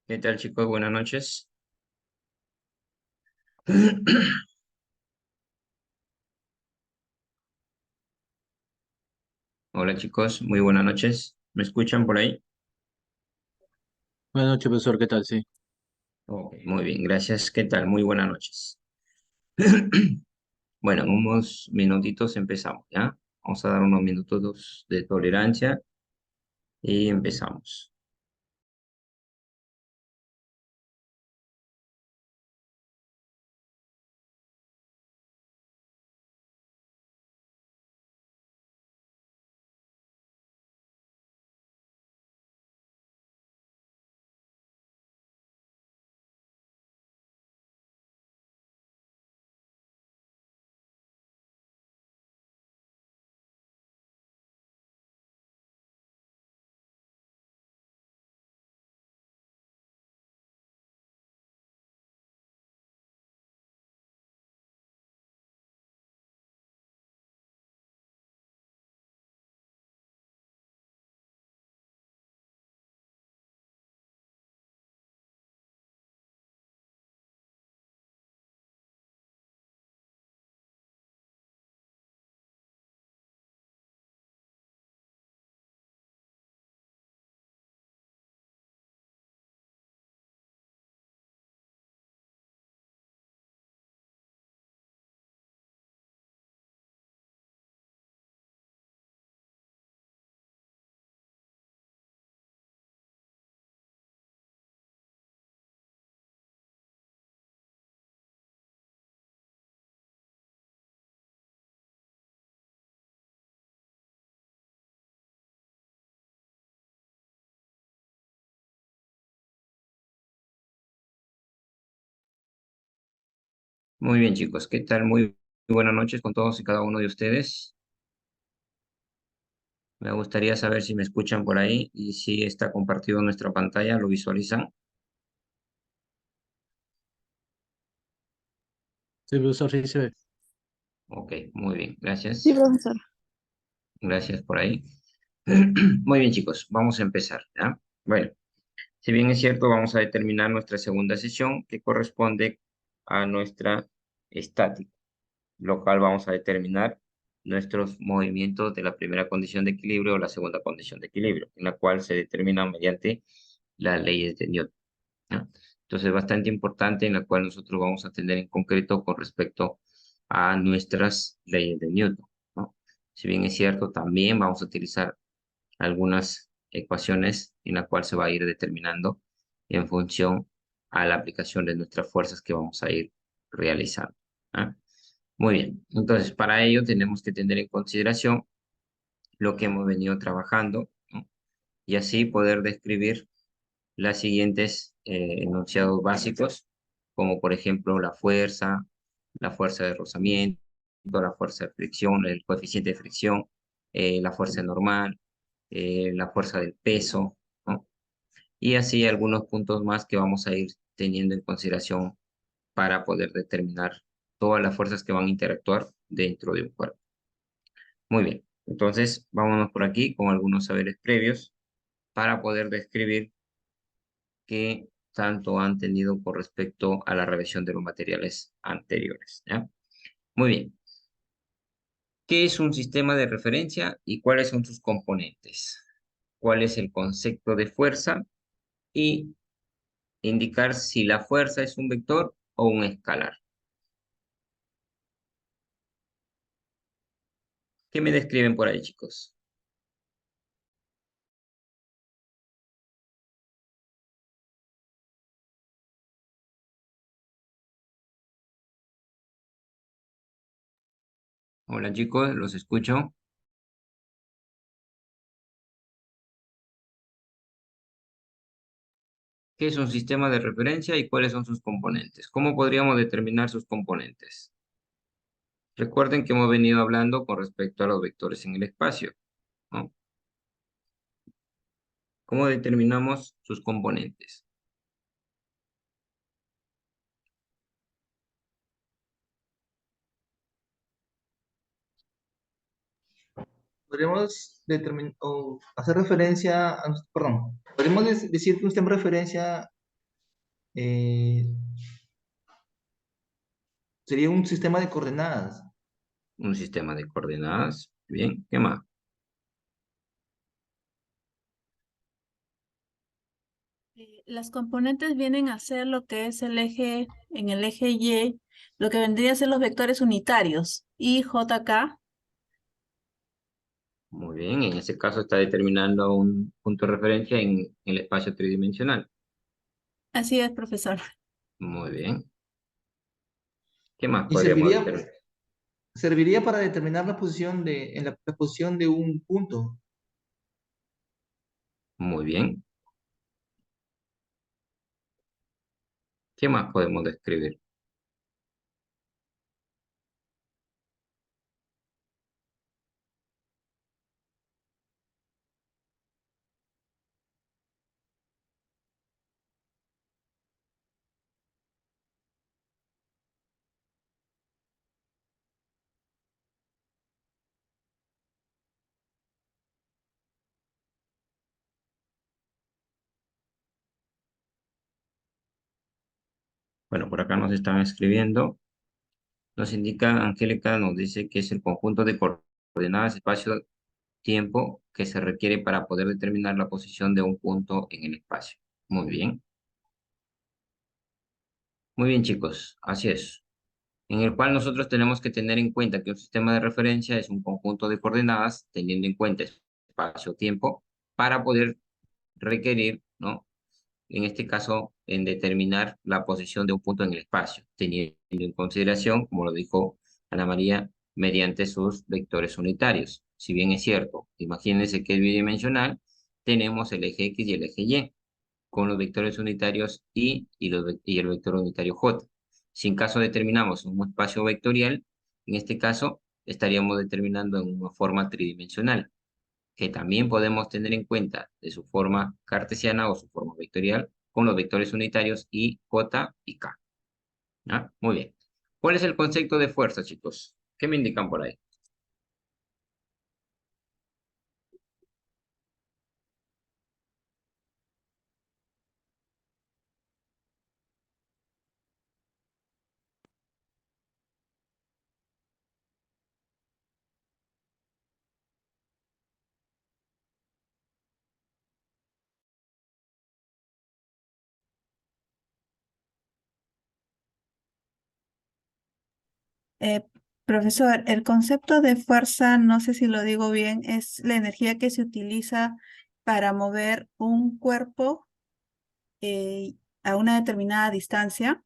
¿Qué tal, chicos? Buenas noches. Hola, chicos. Muy buenas noches. ¿Me escuchan por ahí? Buenas noches, profesor, ¿qué tal? Sí. Ok, muy bien. Gracias. ¿Qué tal? Muy buenas noches. Bueno, en unos minutitos empezamos, ¿ya? Vamos a dar unos minutos de tolerancia y empezamos. Muy bien, chicos. ¿Qué tal? Muy buenas noches con todos y cada uno de ustedes. Me gustaría saber si me escuchan por ahí y si está compartido nuestra pantalla, ¿lo visualizan? Sí, profesor, sí se ve. Ok, muy bien. Sí, Gracias. profesor. Gracias por ahí. Muy bien, chicos. Vamos a empezar, ¿ya? Bueno. Si bien es cierto, vamos a determinar nuestra segunda sesión que corresponde a nuestra estática, lo cual vamos a determinar nuestros movimientos de la primera condición de equilibrio o la segunda condición de equilibrio, en la cual se determina mediante las leyes de Newton, ¿no? Entonces, bastante importante en la cual nosotros vamos a tener en concreto con respecto a nuestras leyes de Newton, ¿no? Si bien es cierto, también vamos a utilizar algunas ecuaciones en la cual se va a ir determinando en función a la aplicación de nuestras fuerzas que vamos a ir realizando, ¿ah? Muy bien, entonces para ello tenemos que tener en consideración lo que hemos venido trabajando, ¿no? Y así poder describir las siguientes enunciados básicos, como por ejemplo la fuerza de rozamiento, la fuerza de fricción, el coeficiente de fricción, la fuerza normal, la fuerza del peso, ¿no? Y así algunos puntos más que vamos a ir teniendo en consideración para poder determinar todas las fuerzas que van a interactuar dentro de un cuerpo. Muy bien, entonces vámonos por aquí con algunos saberes previos para poder describir qué tanto han tenido con respecto a la revisión de los materiales anteriores, ¿ya? Muy bien, ¿qué es un sistema de referencia y cuáles son sus componentes? ¿Cuál es el concepto de fuerza? Y indicar si la fuerza es un vector o un escalar. ¿Qué me describen por ahí, chicos? Hola, chicos, los escucho. ¿Qué es un sistema de referencia y cuáles son sus componentes? ¿Cómo podríamos determinar sus componentes? Recuerden que hemos venido hablando con respecto a los vectores en el espacio, ¿no? ¿Cómo determinamos sus componentes? Podríamos determinar o hacer referencia a, perdón, podríamos decir que un sistema de referencia Eh, sería un sistema de coordenadas. Un sistema de coordenadas. Bien, ¿qué más? Las componentes vienen a ser lo que es el eje, en el eje Y, lo que vendría a ser los vectores unitarios, I, J, K. Muy bien, en ese caso está determinando un punto de referencia en el espacio tridimensional. Así es, profesor. Muy bien. ¿Qué más Y podríamos serviría, determinar? serviría para determinar la posición la posición de un punto. Muy bien. ¿Qué más podemos describir? Bueno, por acá nos están escribiendo. Nos indica, Angélica nos dice que es el conjunto de coordenadas espacio-tiempo que se requiere para poder determinar la posición de un punto en el espacio. Muy bien. Muy bien, chicos. Así es. En el cual nosotros tenemos que tener en cuenta que un sistema de referencia es un conjunto de coordenadas teniendo en cuenta espacio-tiempo para poder requerir, ¿no? En este caso, en determinar la posición de un punto en el espacio, teniendo en consideración, como lo dijo Ana María, mediante sus vectores unitarios. Si bien es cierto, imagínense que es bidimensional, tenemos el eje X y el eje Y, con los vectores unitarios y el vector unitario J. Si en caso determinamos un espacio vectorial, en este caso estaríamos determinando en una forma tridimensional, que también podemos tener en cuenta de su forma cartesiana o su forma vectorial con los vectores unitarios I, J y K. ¿Ya? Muy bien. ¿Cuál es el concepto de fuerza, chicos? ¿Qué me indican por ahí? Eh, Profesor, el concepto de fuerza, no sé si lo digo bien, es la energía que se utiliza para mover un cuerpo a una determinada distancia.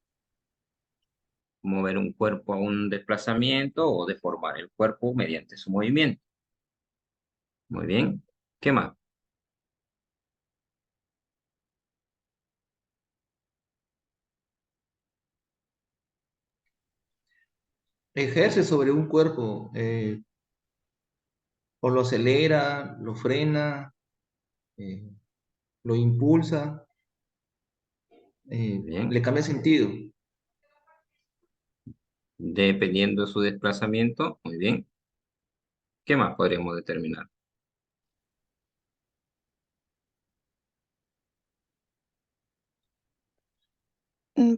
Mover un cuerpo a un desplazamiento o deformar el cuerpo mediante su movimiento. Muy bien. ¿Qué más? Ejerce sobre un cuerpo, o lo acelera, lo frena, eh, lo impulsa, Muy bien. le cambia sentido. Dependiendo de su desplazamiento, muy bien. ¿Qué más podríamos determinar?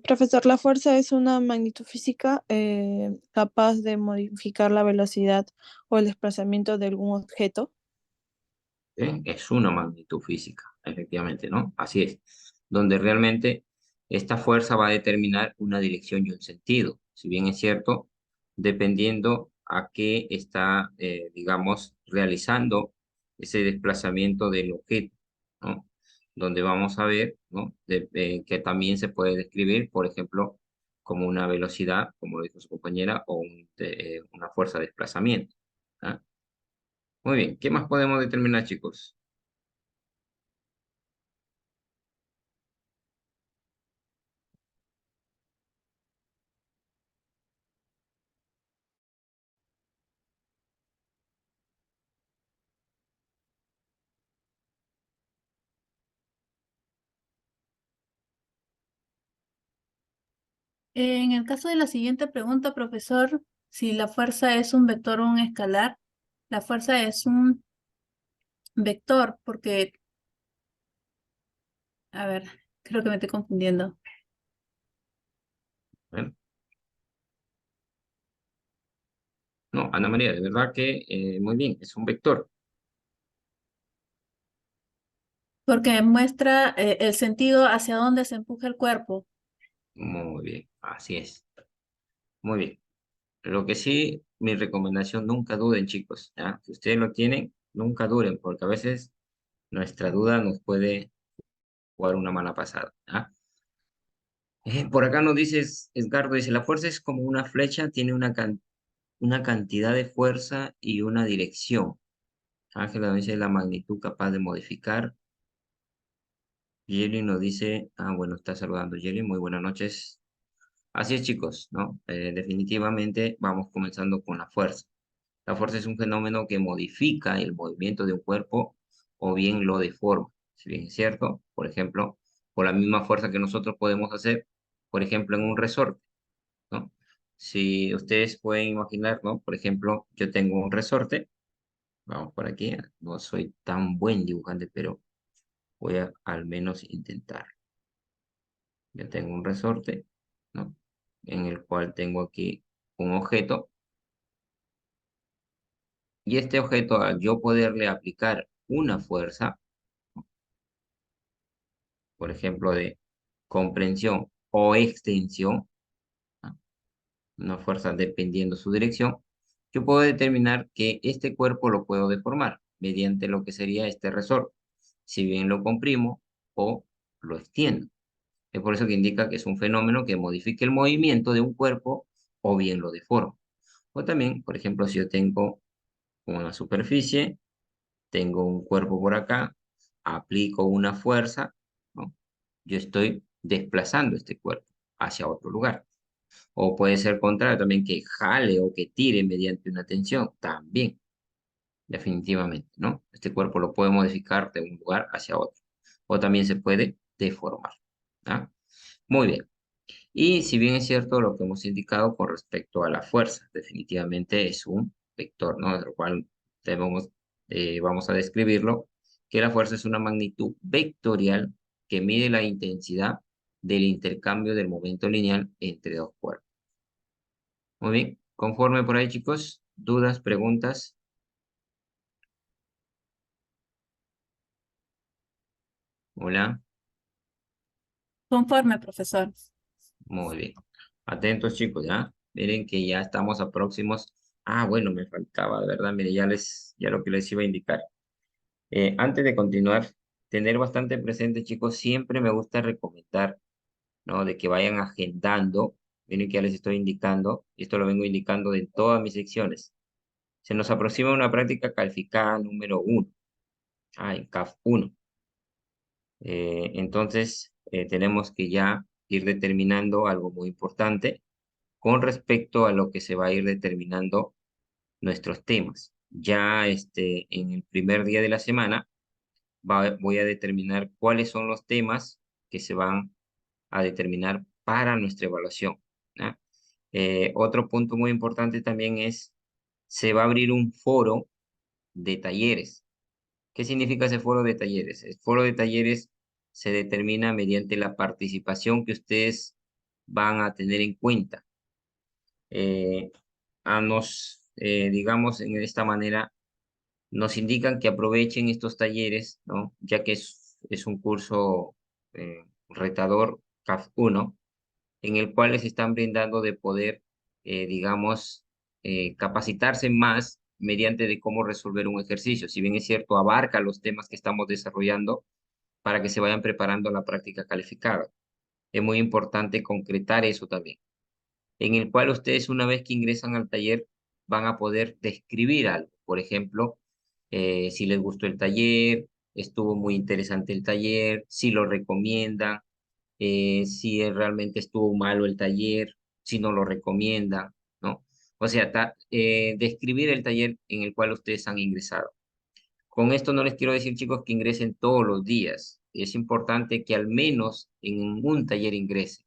Profesor, la fuerza es una magnitud física capaz de modificar la velocidad o el desplazamiento de algún objeto. Es una magnitud física, efectivamente, ¿no? Así es, donde realmente esta fuerza va a determinar una dirección y un sentido, si bien es cierto, dependiendo a qué está, digamos, realizando ese desplazamiento del objeto, ¿no? Donde vamos a ver, ¿no? Que también se puede describir, por ejemplo, como una velocidad, como lo dijo su compañera, o una fuerza de desplazamiento. ¿Ah? Muy bien, ¿qué más podemos determinar, chicos? En el caso de la siguiente pregunta, profesor, si la fuerza es un vector o un escalar, la fuerza es un vector, porque, a ver, creo que me estoy confundiendo. Bueno, no, Ana María, de verdad que muy bien, es un vector. Porque muestra el sentido hacia dónde se empuja el cuerpo. Muy bien, así es. Muy bien. Lo que sí, mi recomendación, nunca duden, chicos, ¿ya? Si ustedes lo tienen, nunca duden, porque a veces nuestra duda nos puede jugar una mala pasada, ¿ya? Por acá nos dice Edgardo, dice, la fuerza es como una flecha, tiene una cantidad de fuerza y una dirección. Ángela nos dice la magnitud capaz de modificar. Jelly nos dice, bueno, está saludando Jelly, muy buenas noches. Así es, chicos, ¿no? Definitivamente vamos comenzando con la fuerza. La fuerza es un fenómeno que modifica el movimiento de un cuerpo o bien lo deforma. Si bien es cierto, por ejemplo, por la misma fuerza que nosotros podemos hacer, por ejemplo, en un resorte, ¿no? Si ustedes pueden imaginar, ¿no? Por ejemplo, yo tengo un resorte, vamos por aquí, no soy tan buen dibujante, pero voy a al menos intentar. Yo tengo un resorte, ¿no? En el cual tengo aquí un objeto, y este objeto, al yo poderle aplicar una fuerza, por ejemplo, de comprensión o extensión, ¿no? Una fuerza dependiendo su dirección, yo puedo determinar que este cuerpo lo puedo deformar mediante lo que sería este resorte, si bien lo comprimo o lo extiendo. Es por eso que indica que es un fenómeno que modifica el movimiento de un cuerpo o bien lo deforma. O también, por ejemplo, si yo tengo una superficie, tengo un cuerpo por acá, aplico una fuerza, ¿no? Yo estoy desplazando este cuerpo hacia otro lugar. O puede ser contrario también, que jale o que tire mediante una tensión, también, definitivamente, ¿no? Este cuerpo lo puede modificar de un lugar hacia otro. O también se puede deformar, ¿ah? Muy bien. Y si bien es cierto lo que hemos indicado con respecto a la fuerza, definitivamente es un vector, ¿no? De lo cual debemos, vamos a describirlo, que la fuerza es una magnitud vectorial que mide la intensidad del intercambio del momento lineal entre dos cuerpos. Muy bien, conforme por ahí, chicos, dudas, preguntas. Hola, Conforme, profesor. muy bien. Atentos, chicos, ¿ya? Miren que ya estamos a próximos. Bueno, me faltaba, de verdad, mire, ya lo que les iba a indicar. Antes de continuar, tener bastante presente, chicos, siempre me gusta recomendar, ¿no? De que vayan agendando. Miren que ya les estoy indicando, y esto lo vengo indicando en todas mis secciones. Se nos aproxima una práctica calificada número 1, en CAF 1. Entonces, tenemos que ya ir determinando algo muy importante con respecto a lo que se va a ir determinando nuestros temas. Ya en el primer día de la semana voy a determinar cuáles son los temas que se van a determinar para nuestra evaluación, ¿ya? Otro punto muy importante también es, se va a abrir un foro de talleres. ¿Qué significa ese foro de talleres? El foro de talleres se determina mediante la participación que ustedes van a tener en cuenta. Digamos, en esta manera, nos indican que aprovechen estos talleres, ¿no? Ya que es un curso retador, CAF 1, en el cual les están brindando de poder, digamos, capacitarse más mediante de cómo resolver un ejercicio. Si bien es cierto, abarca los temas que estamos desarrollando para que se vayan preparando a la práctica calificada. Es muy importante concretar eso también, en el cual ustedes una vez que ingresan al taller van a poder describir algo. Por ejemplo, si les gustó el taller, estuvo muy interesante el taller, si lo recomiendan, si realmente estuvo malo el taller, si no lo recomiendan, ¿no? O sea, describir el taller en el cual ustedes han ingresado. Con esto no les quiero decir, chicos, que ingresen todos los días. Es importante que al menos en un taller ingresen,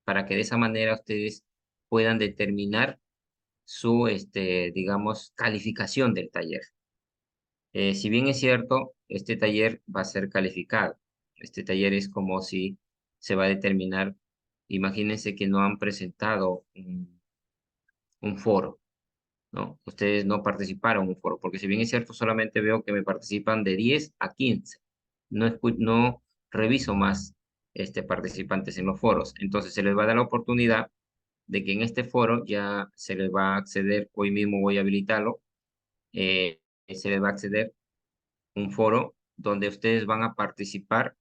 para que de esa manera ustedes puedan determinar su, digamos, calificación del taller. Si bien es cierto, este taller va a ser calificado. Este taller es como si se va a determinar imagínense que no han presentado un foro, ¿no? Ustedes no participaron en un foro, porque si bien es cierto, solamente veo que me participan de 10 a 15. No reviso más participantes en los foros. Entonces se les va a dar la oportunidad de que en este foro ya se les va a acceder, hoy mismo voy a habilitarlo, se les va a acceder un foro donde ustedes van a participar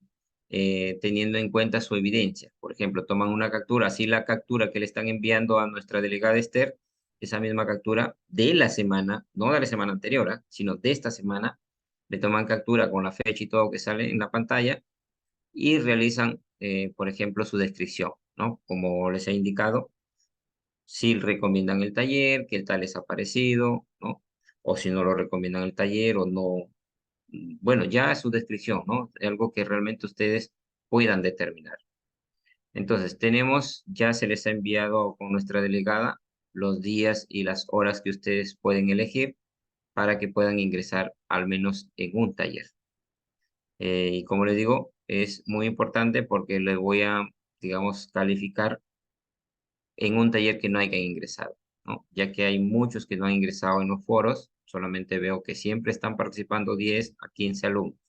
teniendo en cuenta su evidencia. Por ejemplo, toman una captura, así la captura que le están enviando a nuestra delegada Esther, esa misma captura de la semana, no de la semana anterior, sino de esta semana, le toman captura con la fecha y todo que sale en la pantalla y realizan, por ejemplo, su descripción, ¿no? Como les he indicado, si recomiendan el taller, que el tal es aparecido, ¿no? O si no lo recomiendan el taller o no, bueno, ya es su descripción, ¿no? Algo que realmente ustedes puedan determinar. Entonces, ya se les ha enviado con nuestra delegada los días y las horas que ustedes pueden elegir para que puedan ingresar al menos en un taller. Y como les digo, es muy importante porque les voy a, digamos, calificar en un taller que no hayan ingresado, ¿no? Ya que hay muchos que no han ingresado en los foros, solamente veo que siempre están participando 10 a 15 alumnos.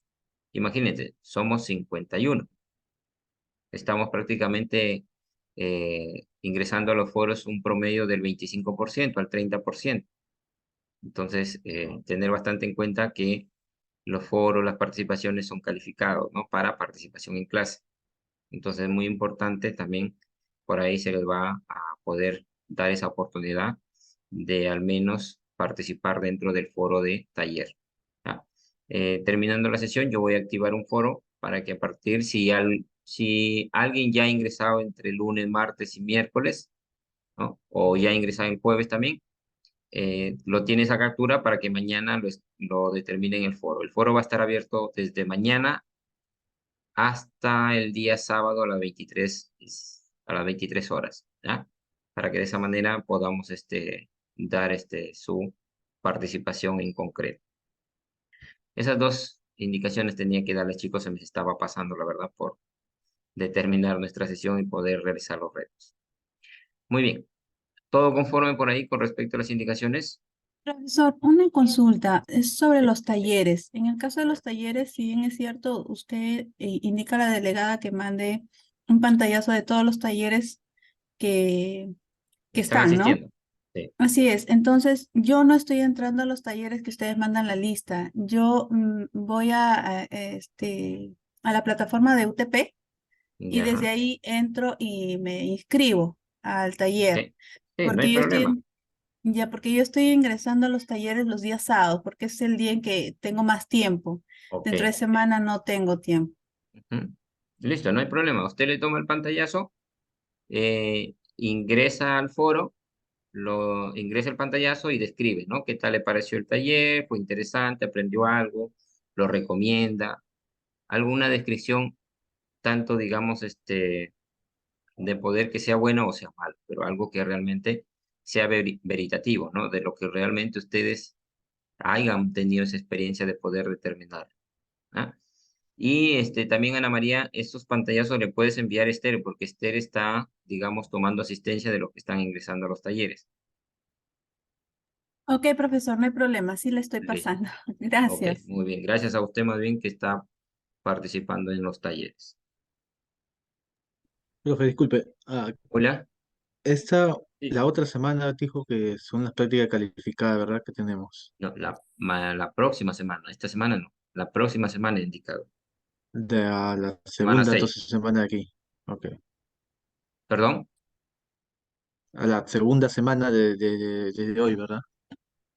Imagínense, somos 51. Estamos prácticamente ingresando a los foros un promedio del 25% al 30%. Entonces, tener bastante en cuenta que los foros, las participaciones son calificados, ¿no? Para participación en clase. Entonces, es muy importante también, por ahí se les va a poder dar esa oportunidad de al menos participar dentro del foro de taller. ¿Ya? Terminando la sesión, yo voy a activar un foro para que a partir, si alguien ya ha ingresado entre lunes, martes y miércoles, ¿no? O ya ha ingresado el jueves también, lo tiene esa captura para que mañana lo determine en el foro. El foro va a estar abierto desde mañana hasta el día sábado a las 23 horas, ¿ya? Para que de esa manera podamos dar su participación en concreto. Esas dos indicaciones tenía que darles, chicos, se me estaba pasando, la verdad, por determinar nuestra sesión y poder realizar los retos. Muy bien. ¿Todo conforme por ahí con respecto a las indicaciones? Profesor, una consulta es sobre los talleres. En el caso de los talleres, si bien es cierto, usted indica a la delegada que mande un pantallazo de todos los talleres que Están están, ¿no? asistiendo. Sí. Así es. Entonces, yo no estoy entrando a los talleres que ustedes mandan la lista. Yo voy a la plataforma de UTP y Ya. desde ahí entro y me inscribo al taller. Sí. Sí, no hay Porque yo problema. porque yo estoy ingresando a los talleres los días sábados, porque es el día en que tengo más tiempo. Ok. Dentro de semana no tengo tiempo. Ujú. Listo, no hay problema. Usted le toma el pantallazo, ingresa al foro, ingresa el pantallazo y describe, ¿no? ¿Qué tal le pareció el taller? ¿Fue interesante? ¿Aprendió algo? ¿Lo recomienda? Alguna descripción, tanto, digamos, de poder que sea bueno o sea malo, pero algo que realmente sea veritativo, ¿no? De lo que realmente ustedes hayan tenido esa experiencia de poder determinar. ¿Ah? Y también, Ana María, estos pantallazos le puedes enviar a Esther, porque Esther está, digamos, tomando asistencia de lo que están ingresando a los talleres. Ok, profesor, no hay problema, sí le estoy Listo. pasando. Ok, Gracias. muy bien. Gracias a usted más bien que está participando en los talleres. Profe, disculpe. Hola. La otra semana dijo que son las prácticas calificadas, ¿verdad? Que tenemos. No, la próxima semana. Esta semana no. La próxima semana indicado. De a la Semana segunda, 6. entonces, semana de aquí. Ok. ¿Perdón? A la segunda semana de hoy, ¿verdad?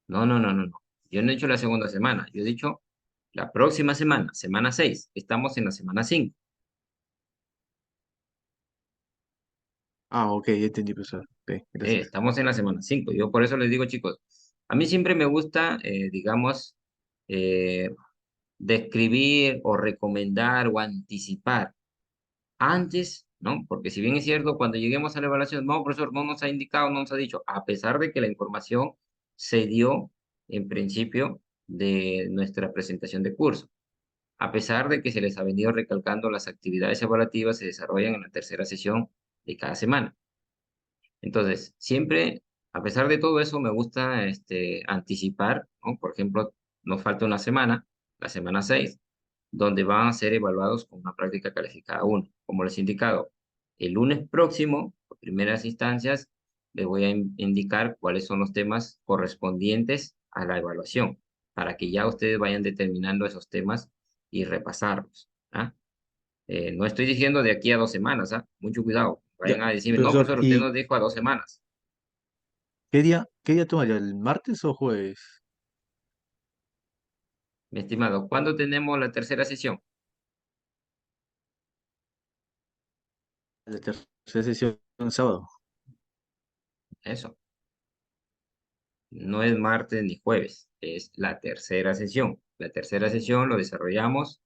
No, no, no, no, no. Yo no he dicho la segunda semana. Yo he dicho la próxima semana, semana 6. Estamos en la semana 5. Ok, ya entendí, profesor. Ok, gracias. Estamos en la semana 5. Yo por eso les digo, chicos, a mí siempre me gusta, digamos, eh, describir o recomendar o anticipar antes, ¿no? Porque si bien es cierto, cuando lleguemos a la evaluación, no, profesor, no nos ha indicado, no nos ha dicho, a pesar de que la información se dio en principio de nuestra presentación de curso, a pesar de que se les ha venido recalcando las actividades evaluativas se desarrollan en la tercera sesión de cada semana. Entonces, siempre, a pesar de todo eso, me gusta anticipar, ¿no? Por ejemplo, nos falta una semana, la semana 6, donde van a ser evaluados con una práctica calificada 1. Como les he indicado, el lunes próximo, por primeras instancias, les voy a indicar cuáles son los temas correspondientes a la evaluación, para que ya ustedes vayan determinando esos temas y repasarlos. ¿Ah? No estoy diciendo de aquí a 2 semanas, ¿ah? Mucho cuidado. Ya, Vayan a decirme, no, profesor, profesor, usted ¿y nos dijo a 2 semanas. qué día tomaría? ¿El martes o jueves? Mi estimado, ¿cuándo tenemos la tercera sesión? La tercera sesión sábado. Eso. No es martes ni jueves, es la tercera sesión. La tercera sesión lo desarrollamos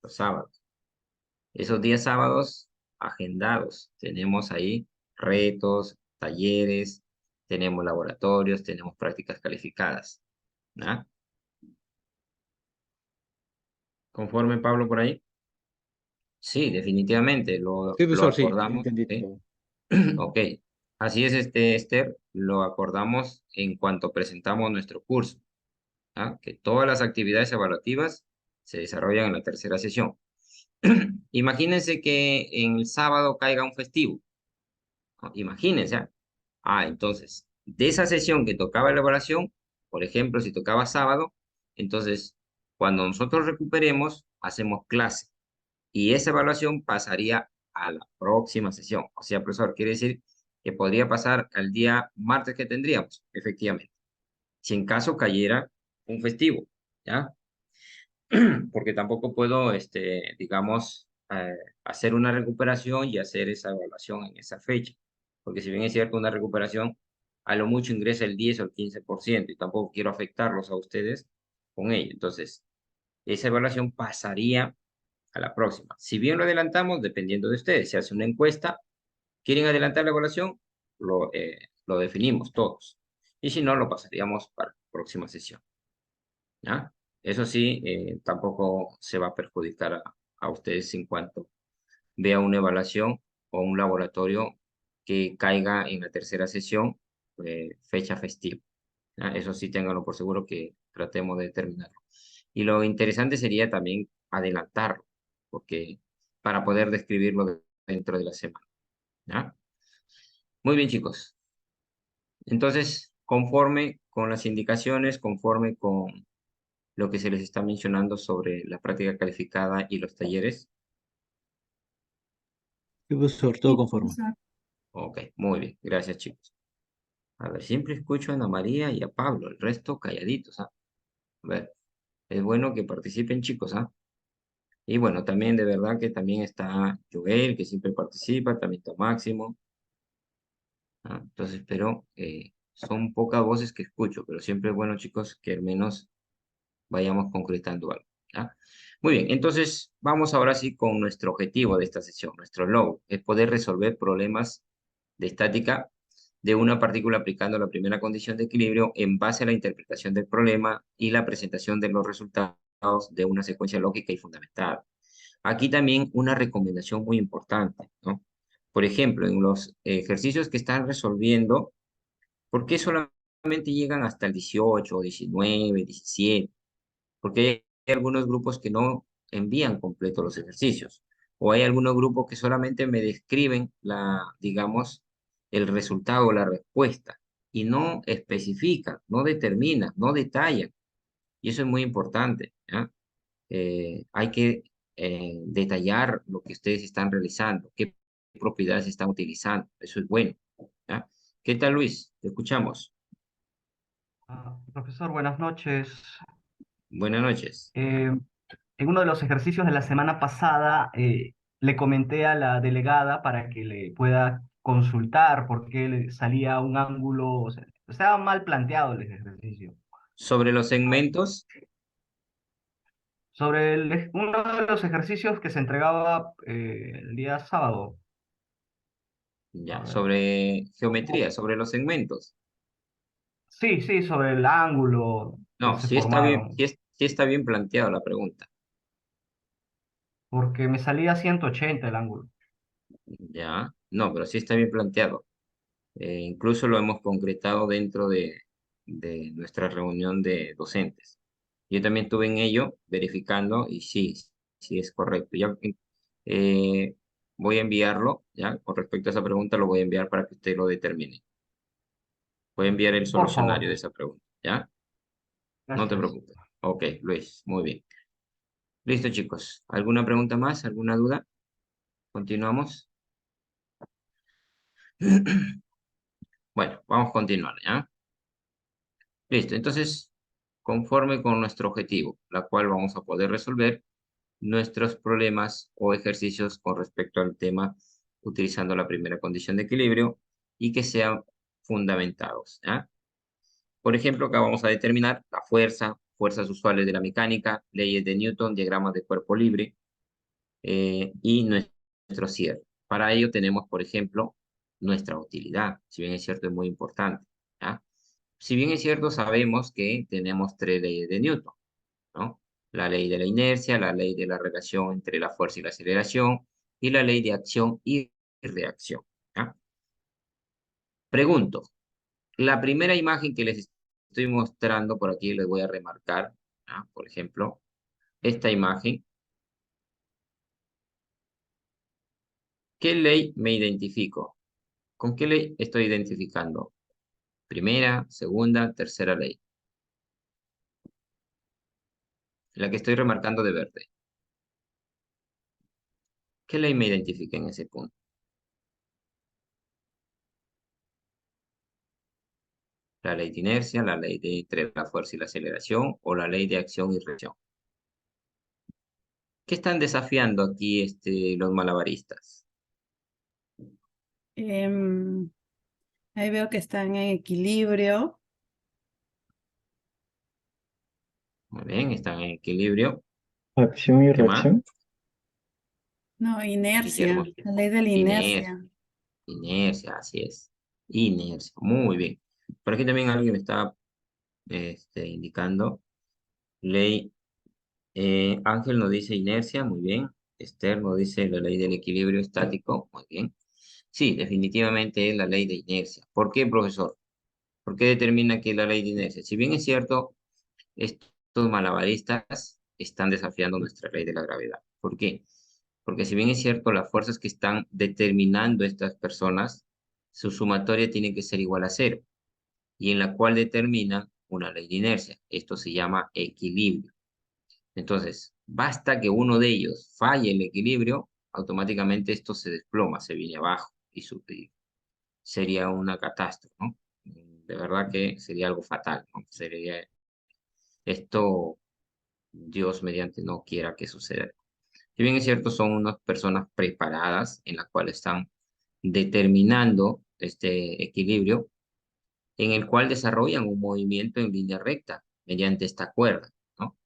los sábados. Esos días sábados agendados, tenemos ahí retos, talleres, tenemos laboratorios, tenemos prácticas calificadas. ¿Ah? ¿Conforme, Pablo, por ahí? Sí, definitivamente, Sí, lo profesor, sí, acordamos, entendí ¿sí? todo. Ok, así es, Esther, lo acordamos en cuanto presentamos nuestro curso, ¿ah? Que todas las actividades evaluativas se desarrollan en la tercera sesión. Imagínense que en el sábado caiga un festivo, ¿no? Imagínense, ¿ah? Entonces, de esa sesión que tocaba la evaluación, por ejemplo, si tocaba sábado, entonces, cuando nosotros recuperemos, hacemos clase y esa evaluación pasaría a la próxima sesión. O sea, profesor, quiere decir que podría pasar al día martes que tendríamos, efectivamente, si en caso cayera un festivo, ¿ya? Porque tampoco puedo, digamos, hacer una recuperación y hacer esa evaluación en esa fecha. Porque si bien es cierto, una recuperación a lo mucho ingresa el 10 o el 15% y tampoco quiero afectarlos a ustedes con ello. Entonces, esa evaluación pasaría a la próxima. Si bien lo adelantamos, dependiendo de ustedes, se hace una encuesta, quieren adelantar la evaluación, lo definimos todos. Y si no, lo pasaríamos para la próxima sesión. ¿Ya? Eso sí, tampoco se va a perjudicar a ustedes en cuanto vea una evaluación o un laboratorio que caiga en la tercera sesión, fecha festiva. ¿Ya? Eso sí, ténganlo por seguro que tratemos de determinarlo. Y lo interesante sería también adelantarlo, porque para poder describirlo dentro de la semana. ¿Ya? Muy bien, chicos. Entonces, conforme con las indicaciones, conforme con lo que se les está mencionando sobre la práctica calificada y los talleres. Sí, profesor, todo Sí, conforme. profesor. Ok, muy bien. Gracias, chicos. A ver, siempre escucho a Ana María y a Pablo, el resto calladitos, ¿ah? A ver, es bueno que participen, chicos, ¿ah? Y bueno, también de verdad que también está Joel, que siempre participa, también está Máximo. ¿Ah? Entonces, pero son pocas voces que escucho, pero siempre es bueno, chicos, que al menos vayamos concretando algo. ¿Ya? Muy bien, entonces vamos ahora sí con nuestro objetivo de esta sesión. Nuestro logro es poder resolver problemas de estática de una partícula aplicando la primera condición de equilibrio en base a la interpretación del problema y la presentación de los resultados de una secuencia lógica y fundamental. Aquí también una recomendación muy importante, ¿no? Por ejemplo, en los ejercicios que están resolviendo, ¿por qué solamente llegan hasta el 18, 19, 17? Porque hay algunos grupos que no envían completo los ejercicios, o hay algunos grupos que solamente me describen digamos, el resultado o la respuesta, y no especifican, no determinan, no detallan, y eso es muy importante, ¿ya? Hay que detallar lo que ustedes están realizando, qué propiedades están utilizando, eso es bueno, ¿ya? ¿Qué tal, Luis? Te escuchamos. Profesor, buenas noches. Buenas noches. En uno de los ejercicios de la semana pasada le comenté a la delegada para que le pueda consultar por qué le salía un ángulo, o sea, estaba mal planteado el ejercicio. Sobre los segmentos. Sobre uno de los ejercicios que se entregaba el día sábado. A Ya, ver. sobre geometría, sobre los segmentos. Sí, sí, sobre el ángulo que No, se sí está bien, formaron, sí está bien planteado la pregunta. porque me salía 180 el ángulo. Ya, no, pero sí está bien planteado. Incluso lo hemos concretado dentro de nuestra reunión de docentes. Yo también estuve en ello verificando y sí, sí es correcto. Ya eh, voy a enviarlo, ya, con respecto a esa pregunta lo voy a enviar para que usted lo determine. Voy a enviar el Por favor, solucionario de esa pregunta, ¿ya? No te gracias. preocupes. Ok, Luis, muy bien. Listo, chicos. ¿Alguna pregunta más? ¿Alguna duda? ¿Continuamos? Bueno, vamos a continuar, ¿ya? Listo, entonces, conforme con nuestro objetivo, la cual vamos a poder resolver nuestros problemas o ejercicios con respecto al tema utilizando la primera condición de equilibrio y que sean fundamentados, ¿ya? Por ejemplo, acá vamos a determinar la fuerza, fuerzas usuales de la mecánica, leyes de Newton, diagramas de cuerpo libre y nuestro cierre. Para ello tenemos, por ejemplo, nuestra utilidad, si bien es cierto, es muy importante, ¿ya? Si bien es cierto, sabemos que tenemos tres leyes de Newton, ¿no? La ley de la inercia, la ley de la relación entre la fuerza y la aceleración, y la ley de acción y reacción, ¿ya? Pregunto, la primera imagen que les estoy mostrando por aquí, les voy a remarcar, ¿ya? Por ejemplo, esta imagen, ¿qué ley me identifico? ¿Con qué ley estoy identificando? Primera, segunda, tercera ley. La que estoy remarcando de verde. ¿Qué ley me identifica en ese punto? La ley de inercia, la ley de entre la fuerza y la aceleración o la ley de acción y reacción. ¿Qué están desafiando aquí los malabaristas? Em, Ahí veo que están en equilibrio. Muy bien, están en equilibrio. Acción y ¿Qué más? reacción. No, Guillermo. inercia, la ley de la Inercia, inercia. inercia, así es. Inercia, muy bien. Por aquí también alguien me está indicando. Ley, Ángel nos dice inercia, muy bien. Esther nos dice la ley del equilibrio estático, muy bien. Sí, definitivamente es la ley de inercia. ¿Por qué, profesor? ¿Por qué determina que es la ley de inercia? Si bien es cierto, estos malabaristas están desafiando nuestra ley de la gravedad. ¿Por qué? Porque si bien es cierto, las fuerzas que están determinando estas personas, su sumatoria tiene que ser igual a cero, y en la cual determinan una ley de inercia. Esto se llama equilibrio. Entonces, basta que uno de ellos falle el equilibrio, automáticamente esto se desploma, se viene abajo y sería una catástrofe, ¿no? De verdad que sería algo fatal, ¿no? Sería esto, Dios mediante no quiera que suceda. Si bien es cierto, son unas personas preparadas en las cuales están determinando este equilibrio, en el cual desarrollan un movimiento en línea recta mediante esta cuerda, ¿no?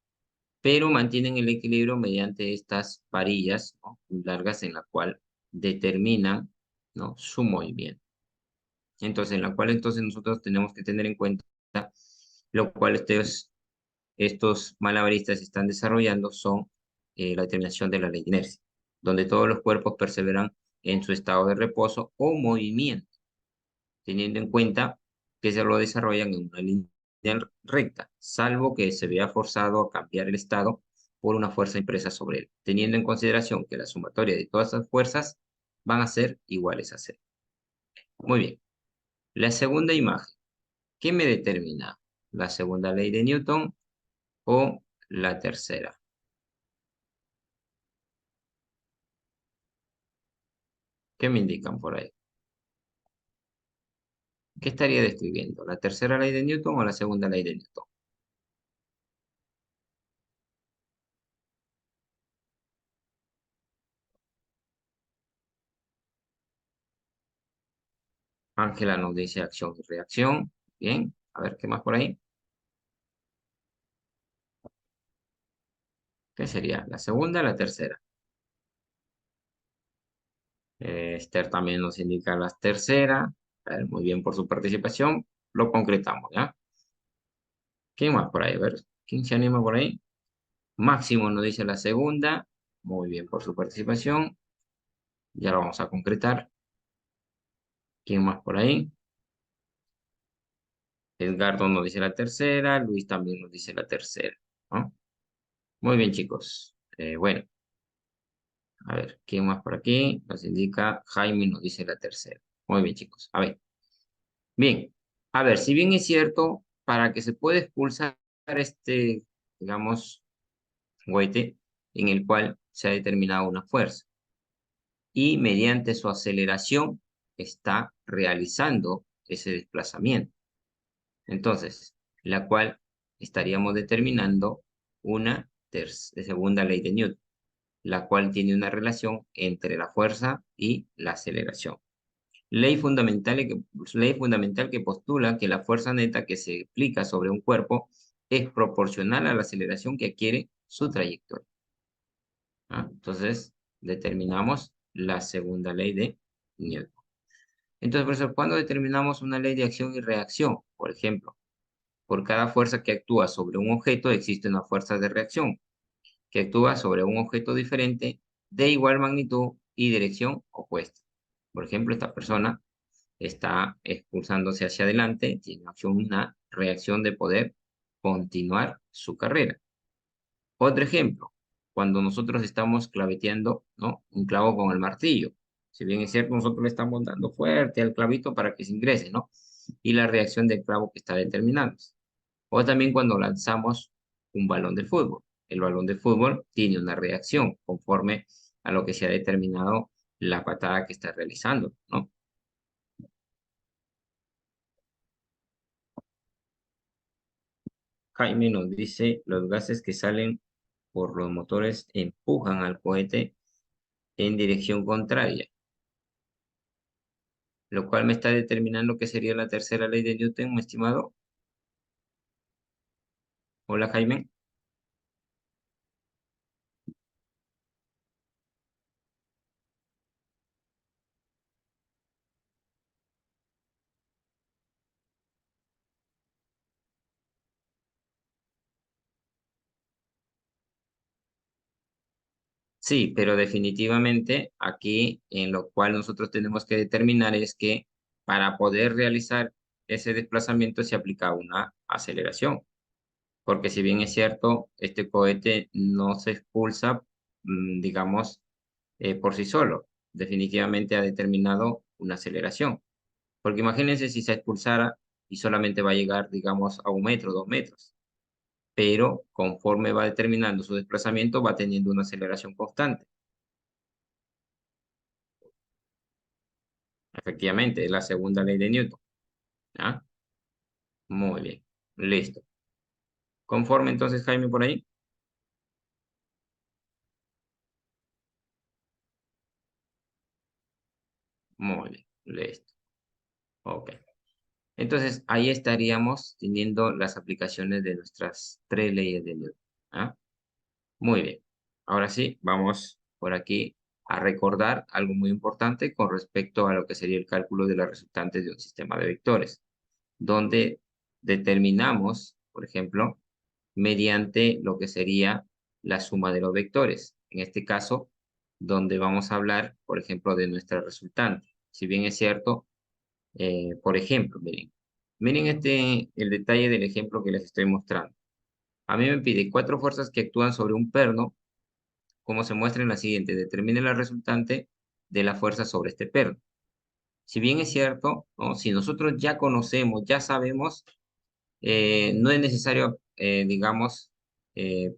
Pero mantienen el equilibrio mediante estas varillas, ¿no?, largas en la cual determinan, ¿no?, su movimiento. Entonces, en la cual entonces nosotros tenemos que tener en cuenta lo cual estos malabaristas están desarrollando son la determinación de la ley de inercia, donde todos los cuerpos perseveran en su estado de reposo o movimiento, teniendo en cuenta que se lo desarrollan en una línea recta, salvo que se vea forzado a cambiar el estado por una fuerza impresa sobre él, teniendo en consideración que la sumatoria de todas esas fuerzas van a ser iguales a cero. Muy bien. La segunda imagen, ¿qué me determina? ¿La segunda ley de Newton o la tercera? ¿Qué me indican por ahí? ¿Qué estaría describiendo? ¿La tercera ley de Newton o la segunda ley de Newton? Ángela nos dice acción y reacción. Bien, a ver, ¿qué más por ahí? ¿Qué sería? ¿La segunda o la tercera? Esther también nos indica la tercera. A ver, muy bien por su participación. Lo concretamos, ¿ya? ¿Quién más por ahí? A ver, ¿quién se anima por ahí? Máximo nos dice la segunda. Muy bien por su participación. Ya lo vamos a concretar. ¿Quién más por ahí? Edgardo nos dice la tercera, Luis también nos dice la tercera, ¿no? Muy bien, chicos. Bueno, a ver, ¿quién más por aquí? Nos indica Jaime, nos dice la tercera. Muy bien, chicos. A ver, bien. A ver, si bien es cierto, para que se pueda expulsar este, digamos, cohete en el cual se ha determinado una fuerza y mediante su aceleración está realizando ese desplazamiento. Entonces, la cual estaríamos determinando una segunda ley de Newton, la cual tiene una relación entre la fuerza y la aceleración. Ley fundamental que postula que la fuerza neta que se aplica sobre un cuerpo es proporcional a la aceleración que adquiere su trayectoria. ¿Ah? Entonces, determinamos la segunda ley de Newton. Entonces, profesor, ¿cuándo determinamos una ley de acción y reacción? Por ejemplo, por cada fuerza que actúa sobre un objeto existe una fuerza de reacción que actúa sobre un objeto diferente de igual magnitud y dirección opuesta. Por ejemplo, esta persona está expulsándose hacia adelante, tiene una reacción de poder continuar su carrera. Otro ejemplo, cuando nosotros estamos claveteando, ¿no?, un clavo con el martillo. Si bien es cierto, nosotros le estamos dando fuerte al clavito para que se ingrese, ¿no? Y la reacción del clavo que está determinando. O también cuando lanzamos un balón de fútbol. El balón de fútbol tiene una reacción conforme a lo que se ha determinado la patada que está realizando, ¿no? Jaime nos dice, los gases que salen por los motores empujan al cohete en dirección contraria, lo cual me está determinando que sería la tercera ley de Newton, mi estimado. Hola, Jaime. Sí, pero definitivamente aquí en lo cual nosotros tenemos que determinar es que para poder realizar ese desplazamiento se aplica una aceleración, porque si bien es cierto, este cohete no se expulsa, digamos, por sí solo, definitivamente ha determinado una aceleración, porque imagínense si se expulsara y solamente va a llegar, digamos, a 1 metro, 2 metros, pero conforme va determinando su desplazamiento va teniendo una aceleración constante. Efectivamente, es la segunda ley de Newton. ¿Ah? Muy bien. Listo. ¿Conforme entonces, Jaime, por ahí? Muy bien. Listo. Ok. Entonces, ahí estaríamos teniendo las aplicaciones de nuestras 3 leyes de Newton. ¿Ah? Muy bien. Ahora sí, vamos por aquí a recordar algo muy importante con respecto a lo que sería el cálculo de las resultantes de un sistema de vectores, donde determinamos, por ejemplo, mediante lo que sería la suma de los vectores. En este caso, donde vamos a hablar, por ejemplo, de nuestra resultante. Si bien es cierto, por ejemplo, miren el detalle del ejemplo que les estoy mostrando. A mí me pide 4 fuerzas que actúan sobre un perno, como se muestra en la siguiente. Determine la resultante de la fuerza sobre este perno. Si bien es cierto, ¿no?, si nosotros ya conocemos, ya sabemos, no es necesario, digamos,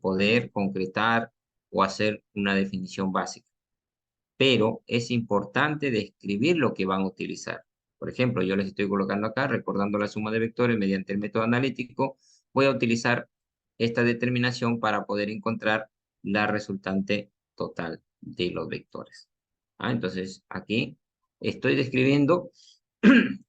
poder concretar o hacer una definición básica, pero es importante describir lo que van a utilizar. Por ejemplo, yo les estoy colocando acá, recordando la suma de vectores mediante el método analítico, voy a utilizar esta determinación para poder encontrar la resultante total de los vectores. ¿Ah? Entonces, aquí estoy describiendo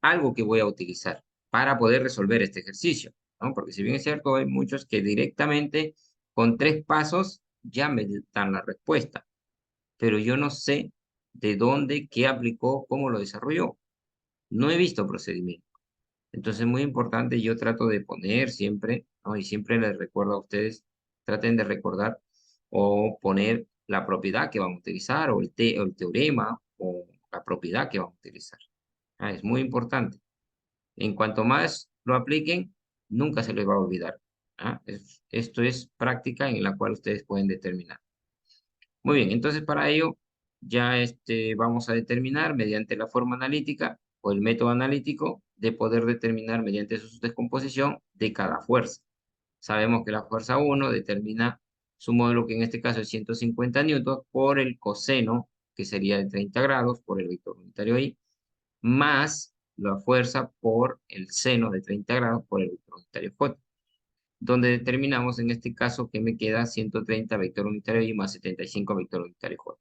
algo que voy a utilizar para poder resolver este ejercicio, ¿no? Porque si bien es cierto, hay muchos que directamente con 3 pasos ya me dan la respuesta, pero yo no sé de dónde, qué aplicó, cómo lo desarrolló. No he visto procedimiento. Entonces es muy importante, yo trato de poner siempre, ¿no?, y siempre les recuerdo a ustedes, traten de recordar o poner la propiedad que van a utilizar o el teorema o la propiedad que van a utilizar. Es muy importante. En cuanto más lo apliquen, nunca se les va a olvidar. Esto es práctica en la cual ustedes pueden determinar. Muy bien, entonces para ello ya vamos a determinar mediante la forma analítica o el método analítico de poder determinar mediante su descomposición de cada fuerza. Sabemos que la fuerza 1 determina su módulo, que en este caso es 150 newtons, por el coseno, que sería de 30 grados, por el vector unitario I, más la fuerza por el seno de 30 grados por el vector unitario J, donde determinamos en este caso que me queda 130 vector unitario I más 75 vector unitario J.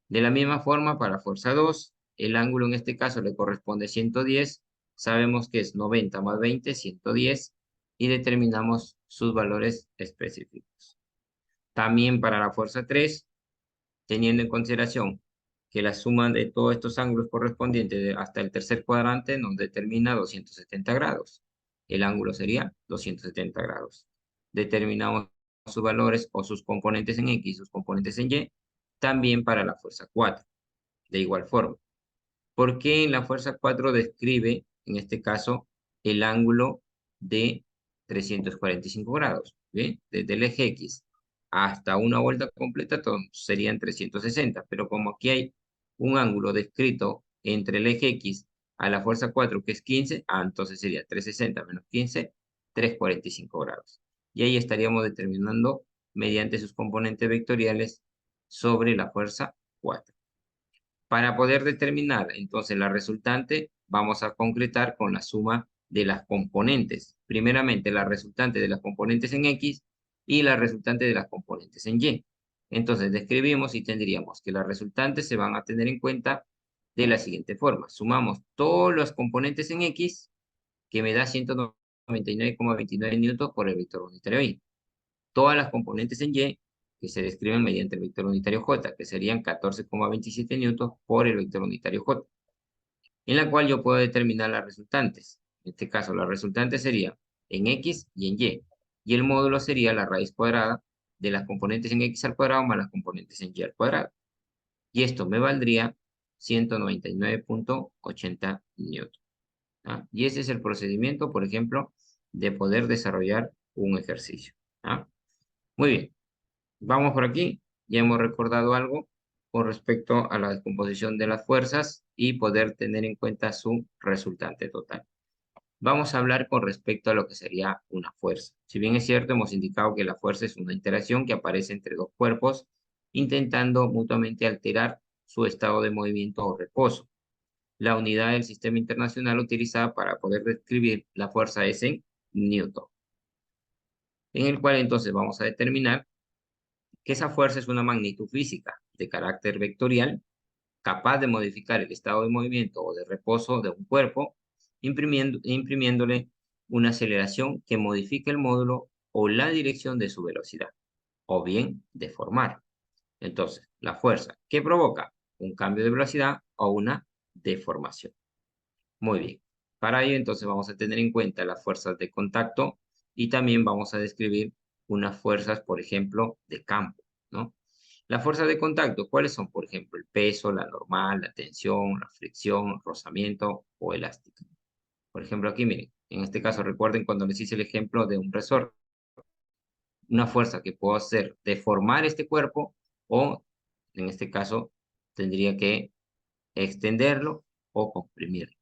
De la misma forma, para fuerza 2, el ángulo en este caso le corresponde 110, sabemos que es 90 más 20, 110, y determinamos sus valores específicos. También para la fuerza 3, teniendo en consideración que la suma de todos estos ángulos correspondientes hasta el tercer cuadrante nos determina 270 grados. El ángulo sería 270 grados. Determinamos sus valores o sus componentes en X y sus componentes en Y, también para la fuerza 4, de igual forma. ¿Por qué en la fuerza 4 describe, en este caso, el ángulo de 345 grados? ¿Bien? Desde el eje X hasta una vuelta completa serían 360, pero como aquí hay un ángulo descrito entre el eje X a la fuerza 4, que es 15, entonces sería 360 menos 15, 345 grados. Y ahí estaríamos determinando mediante sus componentes vectoriales sobre la fuerza 4. Para poder determinar entonces la resultante, vamos a concretar con la suma de las componentes. Primeramente, la resultante de las componentes en X y la resultante de las componentes en Y. Entonces, describimos y tendríamos que las resultantes se van a tener en cuenta de la siguiente forma. Sumamos todos los componentes en X, que me da 199,29 newtons por el vector unitario Y. Todas las componentes en Y, que se describen mediante el vector unitario J, que serían 14,27 newtons por el vector unitario J, en la cual yo puedo determinar las resultantes. En este caso, las resultantes serían en X y en y el módulo sería la raíz cuadrada de las componentes en X al cuadrado más las componentes en Y al cuadrado. Y esto me valdría 199,80 newtons. Y ese es el procedimiento, por ejemplo, de poder desarrollar un ejercicio. Muy bien, vamos por aquí. Ya hemos recordado algo con respecto a la descomposición de las fuerzas y poder tener en cuenta su resultante total. Vamos a hablar con respecto a lo que sería una fuerza. Si bien es cierto, hemos indicado que la fuerza es una interacción que aparece entre dos cuerpos, intentando mutuamente alterar su estado de movimiento o reposo. La unidad del sistema internacional utilizada para poder describir la fuerza es en Newton, en el cual entonces vamos a determinar que esa fuerza es una magnitud física de carácter vectorial, capaz de modificar el estado de movimiento o de reposo de un cuerpo, imprimiéndole una aceleración que modifique el módulo o la dirección de su velocidad, o bien deformar. Entonces, la fuerza, ¿qué provoca? Un cambio de velocidad o una deformación. Muy bien. Para ello, entonces, vamos a tener en cuenta las fuerzas de contacto y también vamos a describir unas fuerzas, por ejemplo, de campo, ¿no? Las fuerzas de contacto, ¿cuáles son? Por ejemplo, el peso, la normal, la tensión, la fricción, rozamiento o elástica. Por ejemplo, aquí, miren, en este caso, recuerden cuando les hice el ejemplo de un resorte. Una fuerza que puedo hacer deformar este cuerpo o, en este caso, tendría que extenderlo o comprimirlo,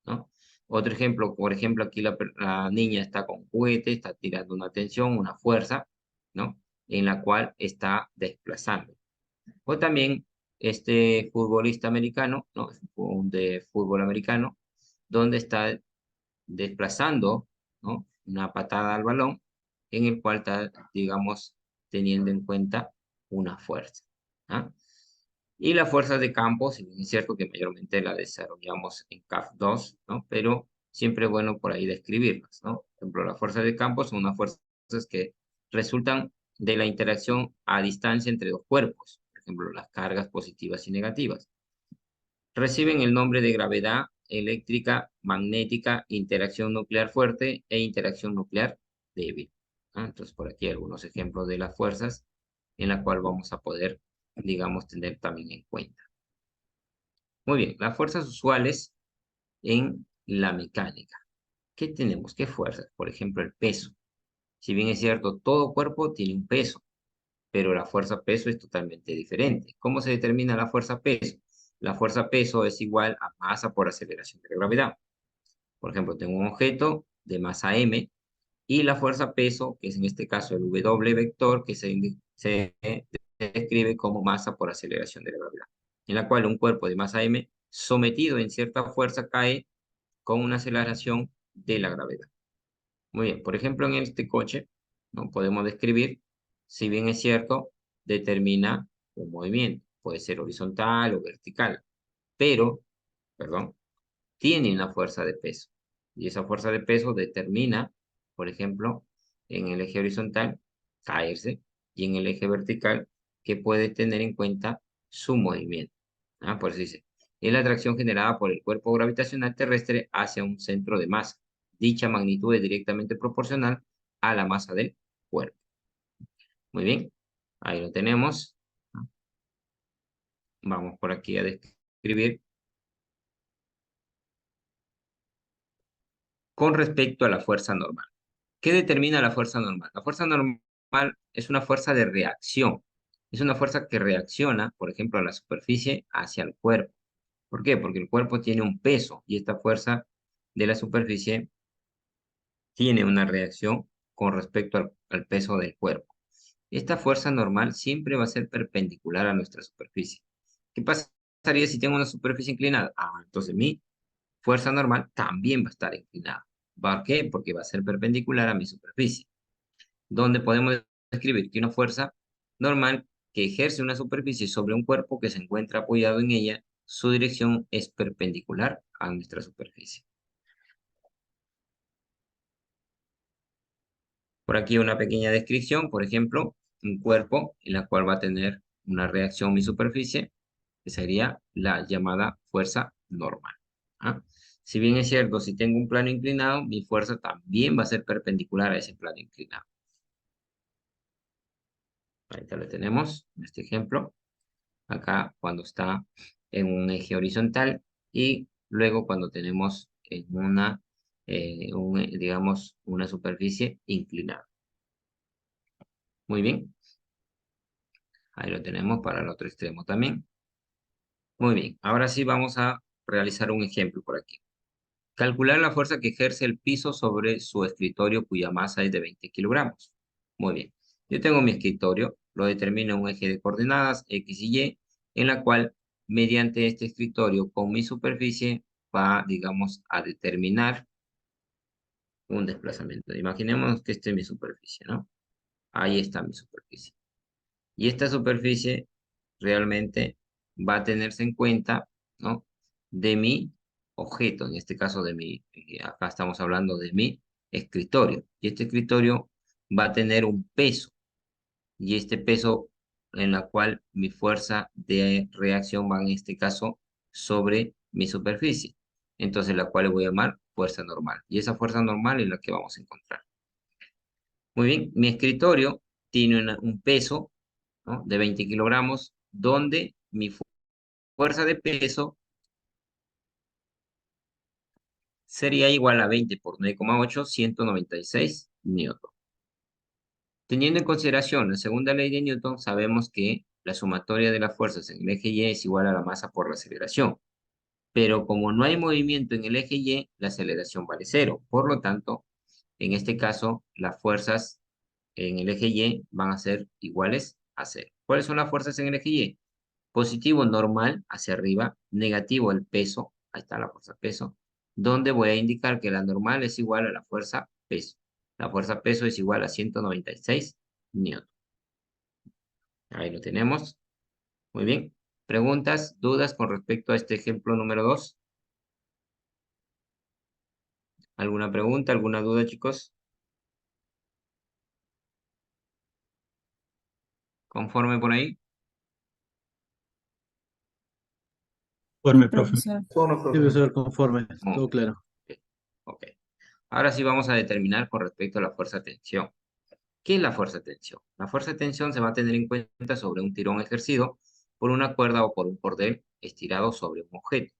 ¿no? Otro ejemplo, por ejemplo, aquí la niña está con juguete, está tirando una tensión, una fuerza, ¿no? En la cual está desplazando. O también este futbolista americano, ¿no? De fútbol americano, donde está desplazando, ¿no? Una patada al balón, en el cual está, digamos, teniendo en cuenta una fuerza. Y las fuerzas de campo, si bien es cierto que mayormente la desarrollamos en CAF 2, ¿no? Pero siempre es bueno por ahí describirlas, ¿no? Por ejemplo, las fuerzas de campo son unas fuerzas que resultan de la interacción a distancia entre dos cuerpos, por ejemplo, las cargas positivas y negativas. Reciben el nombre de gravedad eléctrica, magnética, interacción nuclear fuerte e interacción nuclear débil. Entonces, por aquí algunos ejemplos de las fuerzas en la cual vamos a poder, digamos, tener también en cuenta. Muy bien, las fuerzas usuales en la mecánica. ¿Qué tenemos? ¿Qué fuerzas? Por ejemplo, el peso. Si bien es cierto, todo cuerpo tiene un peso, pero la fuerza peso es totalmente diferente. ¿Cómo se determina la fuerza peso? La fuerza peso es igual a masa por aceleración de la gravedad. Por ejemplo, tengo un objeto de masa m y la fuerza peso, que es en este caso el W vector, que se describe como masa por aceleración de la gravedad, en la cual un cuerpo de masa m sometido en cierta fuerza cae con una aceleración de la gravedad. Muy bien, por ejemplo, en este coche, no podemos describir, si bien es cierto, determina un movimiento, puede ser horizontal o vertical, pero, perdón, tiene una fuerza de peso. Y esa fuerza de peso determina, por ejemplo, en el eje horizontal, caerse, y en el eje vertical, que puede tener en cuenta su movimiento. Por eso dice, es la atracción generada por el cuerpo gravitacional terrestre hacia un centro de masa. Dicha magnitud es directamente proporcional a la masa del cuerpo. Muy bien, ahí lo tenemos. Vamos por aquí a describir. Con respecto a la fuerza normal. ¿Qué determina la fuerza normal? La fuerza normal es una fuerza de reacción. Es una fuerza que reacciona, por ejemplo, a la superficie hacia el cuerpo. ¿Por qué? Porque el cuerpo tiene un peso y esta fuerza de la superficie tiene una reacción con respecto al peso del cuerpo. Esta fuerza normal siempre va a ser perpendicular a nuestra superficie. ¿Qué pasaría si tengo una superficie inclinada? Entonces mi fuerza normal también va a estar inclinada. ¿Por qué? Porque va a ser perpendicular a mi superficie. Donde podemos describir que una fuerza normal que ejerce una superficie sobre un cuerpo que se encuentra apoyado en ella, su dirección es perpendicular a nuestra superficie. Por aquí una pequeña descripción, por ejemplo, un cuerpo en la cual va a tener una reacción mi superficie, que sería la llamada fuerza normal. ¿Ah? Si bien es cierto, si tengo un plano inclinado, mi fuerza también va a ser perpendicular a ese plano inclinado. Ahí lo tenemos, en este ejemplo. Acá cuando está en un eje horizontal y luego cuando tenemos en digamos, una superficie inclinada. Muy bien. Ahí lo tenemos para el otro extremo también. Muy bien. Ahora sí vamos a realizar un ejemplo por aquí. Calcular la fuerza que ejerce el piso sobre su escritorio cuya masa es de 20 kilogramos. Muy bien. Yo tengo mi escritorio, lo determino en un eje de coordenadas X y Y, en la cual mediante este escritorio con mi superficie va, digamos, a determinar un desplazamiento. Imaginemos que esta es mi superficie, ¿no? Ahí está mi superficie. Y esta superficie realmente va a tenerse en cuenta, ¿no? De mi objeto, en este caso acá estamos hablando de mi escritorio. Y este escritorio va a tener un peso, y este peso en la cual mi fuerza de reacción va en este caso sobre mi superficie. Entonces la cual le voy a llamar fuerza normal. Y esa fuerza normal es la que vamos a encontrar. Muy bien, mi escritorio tiene un peso, ¿no? De 20 kilogramos, donde mi fuerza de peso sería igual a 20 por 9,8, 196 newton. Teniendo en consideración la segunda ley de Newton, sabemos que la sumatoria de las fuerzas en el eje Y es igual a la masa por la aceleración. Pero como no hay movimiento en el eje Y, la aceleración vale cero. Por lo tanto, en este caso, las fuerzas en el eje Y van a ser iguales a cero. ¿Cuáles son las fuerzas en el eje Y? Positivo normal hacia arriba, negativo el peso, ahí está la fuerza peso, donde voy a indicar que la normal es igual a la fuerza peso. La fuerza peso es igual a 196 newton. Ahí lo tenemos. Muy bien. ¿Preguntas, dudas con respecto a este ejemplo número 2? ¿Alguna pregunta, alguna duda, chicos? ¿Conforme por ahí? Conforme, profe. Profesor. Solo, profe. Debe ser conforme, Muy todo bien. claro. Ok. Ahora sí vamos a determinar con respecto a la fuerza de tensión. ¿Qué es la fuerza de tensión? La fuerza de tensión se va a tener en cuenta sobre un tirón ejercido por una cuerda o por un cordel estirado sobre un objeto,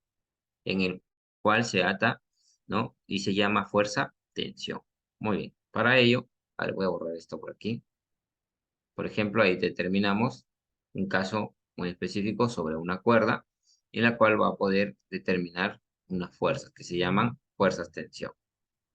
en el cual se ata, ¿no? Y se llama fuerza-tensión. Muy bien. Para ello, a ver, voy a borrar esto por aquí. Por ejemplo, ahí determinamos un caso muy específico sobre una cuerda, en la cual va a poder determinar unas fuerzas que se llaman fuerzas-tensión.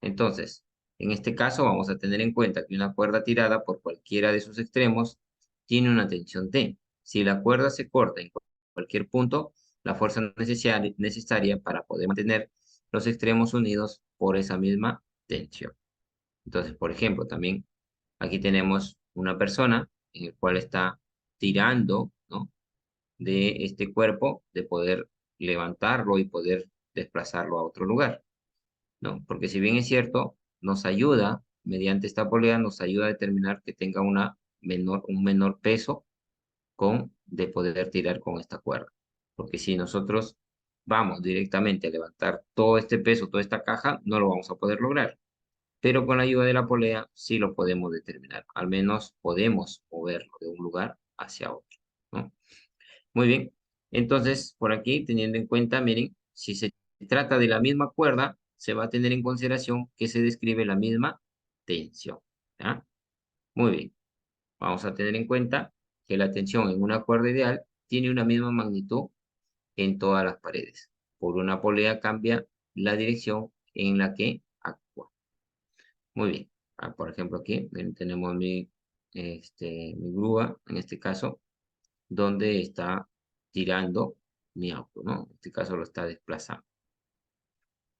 Entonces, en este caso vamos a tener en cuenta que una cuerda tirada por cualquiera de sus extremos tiene una tensión T. Si la cuerda se corta en cualquier punto, la fuerza necesaria para poder mantener los extremos unidos por esa misma tensión. Entonces, por ejemplo, también aquí tenemos una persona en el cual está tirando, ¿no? De este cuerpo, de poder levantarlo y poder desplazarlo a otro lugar, ¿no? Porque si bien es cierto, nos ayuda, mediante esta polea, nos ayuda a determinar que tenga un menor peso de poder tirar con esta cuerda. Porque si nosotros vamos directamente a levantar todo este peso, toda esta caja, no lo vamos a poder lograr. Pero con la ayuda de la polea sí lo podemos determinar. Al menos podemos moverlo de un lugar hacia otro, ¿no? Muy bien. Entonces, por aquí, teniendo en cuenta, miren, si se trata de la misma cuerda, se va a tener en consideración que se describe la misma tensión, ¿ya? Muy bien. Vamos a tener en cuenta que la tensión en una cuerda ideal tiene una misma magnitud en todas las paredes. Por una polea cambia la dirección en la que actúa. Muy bien. Por ejemplo, aquí tenemos mi grúa, en este caso, donde está tirando mi auto, ¿no? En este caso lo está desplazando.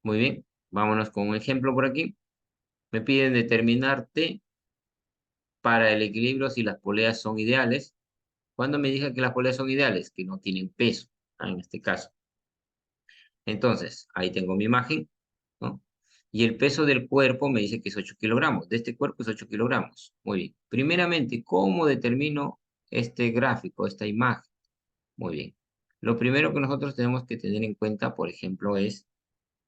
Muy bien. Vámonos con un ejemplo por aquí. Me piden determinar T para el equilibrio si las poleas son ideales. Cuando me diga que las poleas son ideales, que no tienen peso, en este caso. Entonces, ahí tengo mi imagen, ¿no? Y el peso del cuerpo me dice que es 8 kilogramos. De este cuerpo es 8 kilogramos. Muy bien. Primeramente, ¿cómo determino este gráfico, esta imagen? Muy bien. Lo primero que nosotros tenemos que tener en cuenta, por ejemplo, es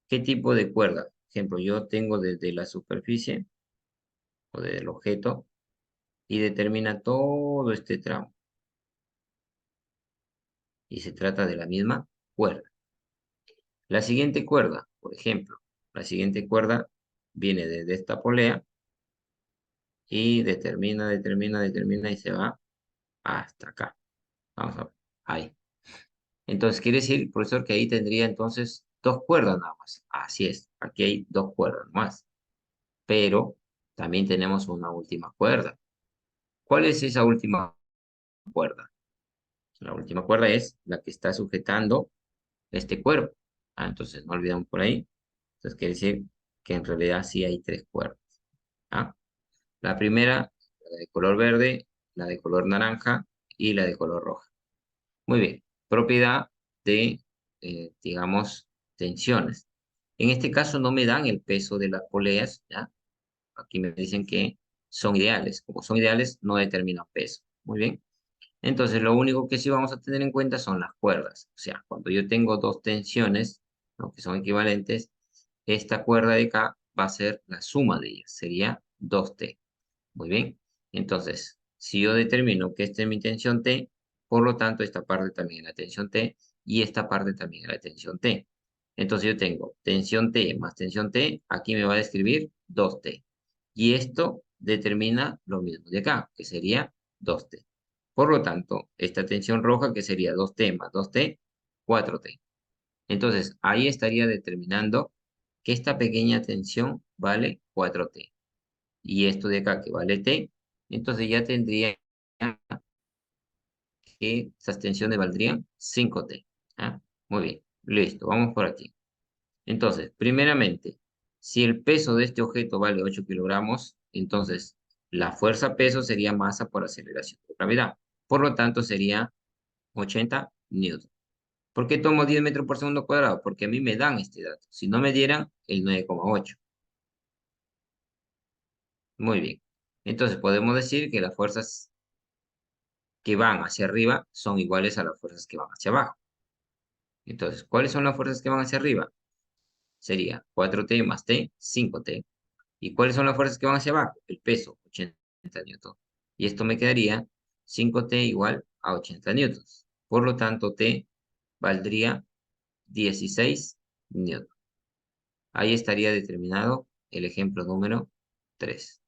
qué tipo de cuerda. Por ejemplo, yo tengo desde la superficie o desde el objeto y determina todo este tramo. Y se trata de la misma cuerda. La siguiente cuerda, por ejemplo, la siguiente cuerda viene desde esta polea y determina y se va hasta acá. Vamos a ver, ahí. Entonces, quiere decir, profesor, que ahí tendría entonces dos cuerdas nada más. Así es, aquí hay dos cuerdas más. Pero también tenemos una última cuerda. ¿Cuál es esa última cuerda? La última cuerda es la que está sujetando este cuerpo. Entonces, no olvidamos por ahí. Entonces, quiere decir que en realidad sí hay tres cuerdas. ¿Ah? La primera, la de color verde, la de color naranja y la de color roja. Muy bien. Propiedad de, digamos, tensiones. En este caso no me dan el peso de las poleas, ¿ya? Aquí me dicen que son ideales. Como son ideales, no determinan peso. Muy bien. Entonces, lo único que sí vamos a tener en cuenta son las cuerdas. O sea, cuando yo tengo dos tensiones, ¿no?, que son equivalentes, esta cuerda de acá va a ser la suma de ellas. Sería 2T. Muy bien. Entonces, si yo determino que esta es mi tensión T, por lo tanto, esta parte también es la tensión T y esta parte también es la tensión T. Entonces, yo tengo tensión T más tensión T, aquí me va a describir 2T. Y esto determina lo mismo de acá, que sería 2T. Por lo tanto, esta tensión roja, que sería 2T más 2T, 4T. Entonces, ahí estaría determinando que esta pequeña tensión vale 4T. Y esto de acá que vale T, entonces ya tendría que estas tensiones valdrían 5T. Muy bien, listo, vamos por aquí. Entonces, primeramente, si el peso de este objeto vale 8 kilogramos, entonces la fuerza peso sería masa por aceleración de gravedad. Por lo tanto, sería 80 newton. ¿Por qué tomo 10 metros por segundo cuadrado? Porque a mí me dan este dato. Si no me dieran, el 9,8. Muy bien. Entonces, podemos decir que las fuerzas que van hacia arriba son iguales a las fuerzas que van hacia abajo. Entonces, ¿cuáles son las fuerzas que van hacia arriba? Sería 4T más T, 5T. ¿Y cuáles son las fuerzas que van hacia abajo? El peso, 80 newtons. Y esto me quedaría 5T igual a 80 newtons. Por lo tanto, T valdría 16 newton. Ahí estaría determinado el ejemplo número 3.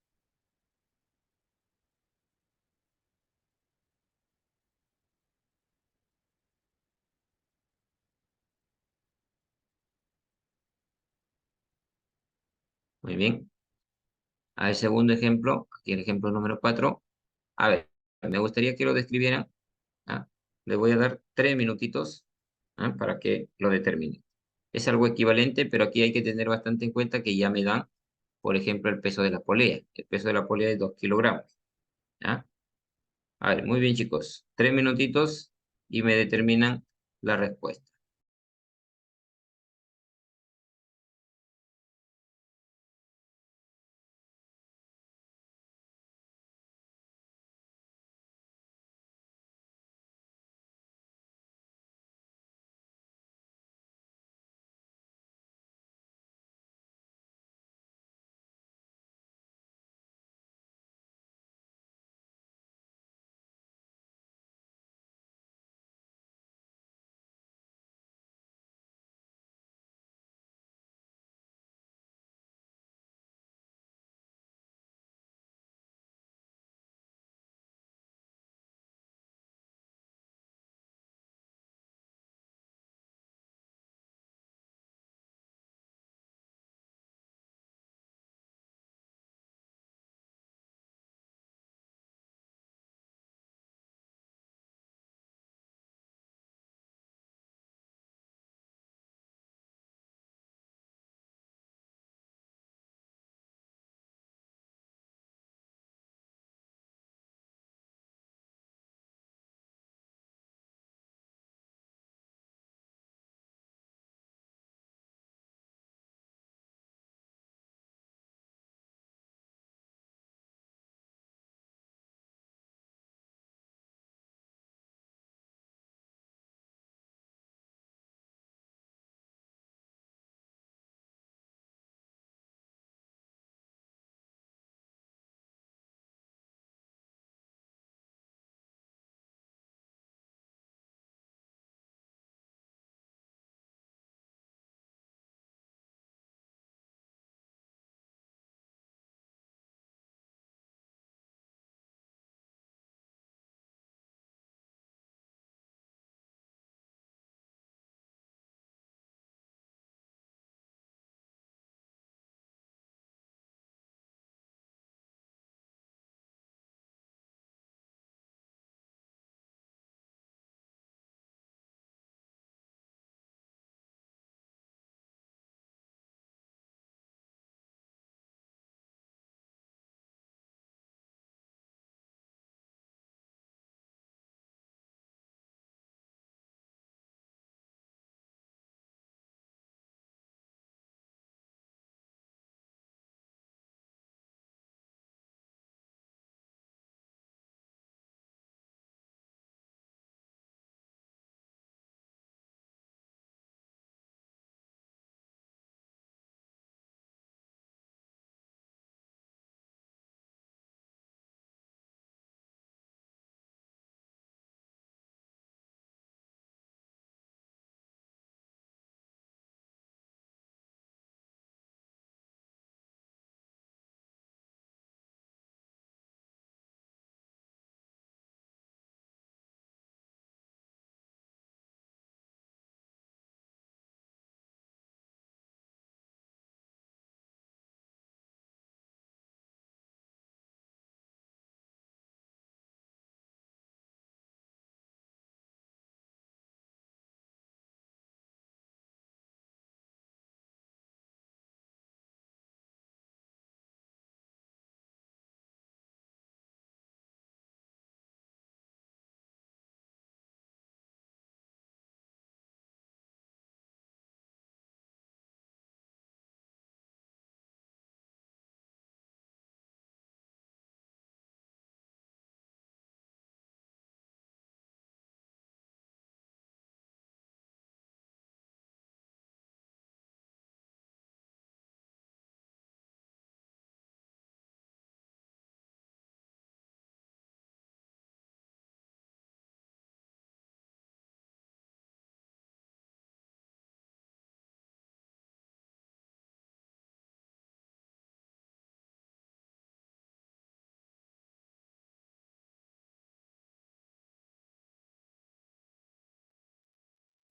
Muy bien. Al segundo ejemplo, aquí el ejemplo número 4. A ver, me gustaría que lo describieran. ¿Ah? Le voy a dar 3 minutitos, ¿ah? Para que lo determine. Es algo equivalente, pero aquí hay que tener bastante en cuenta que ya me dan, por ejemplo, el peso de la polea. El peso de la polea es 2 kilogramos. ¿Ah? A ver, muy bien, chicos. 3 minutitos y me determinan la respuesta.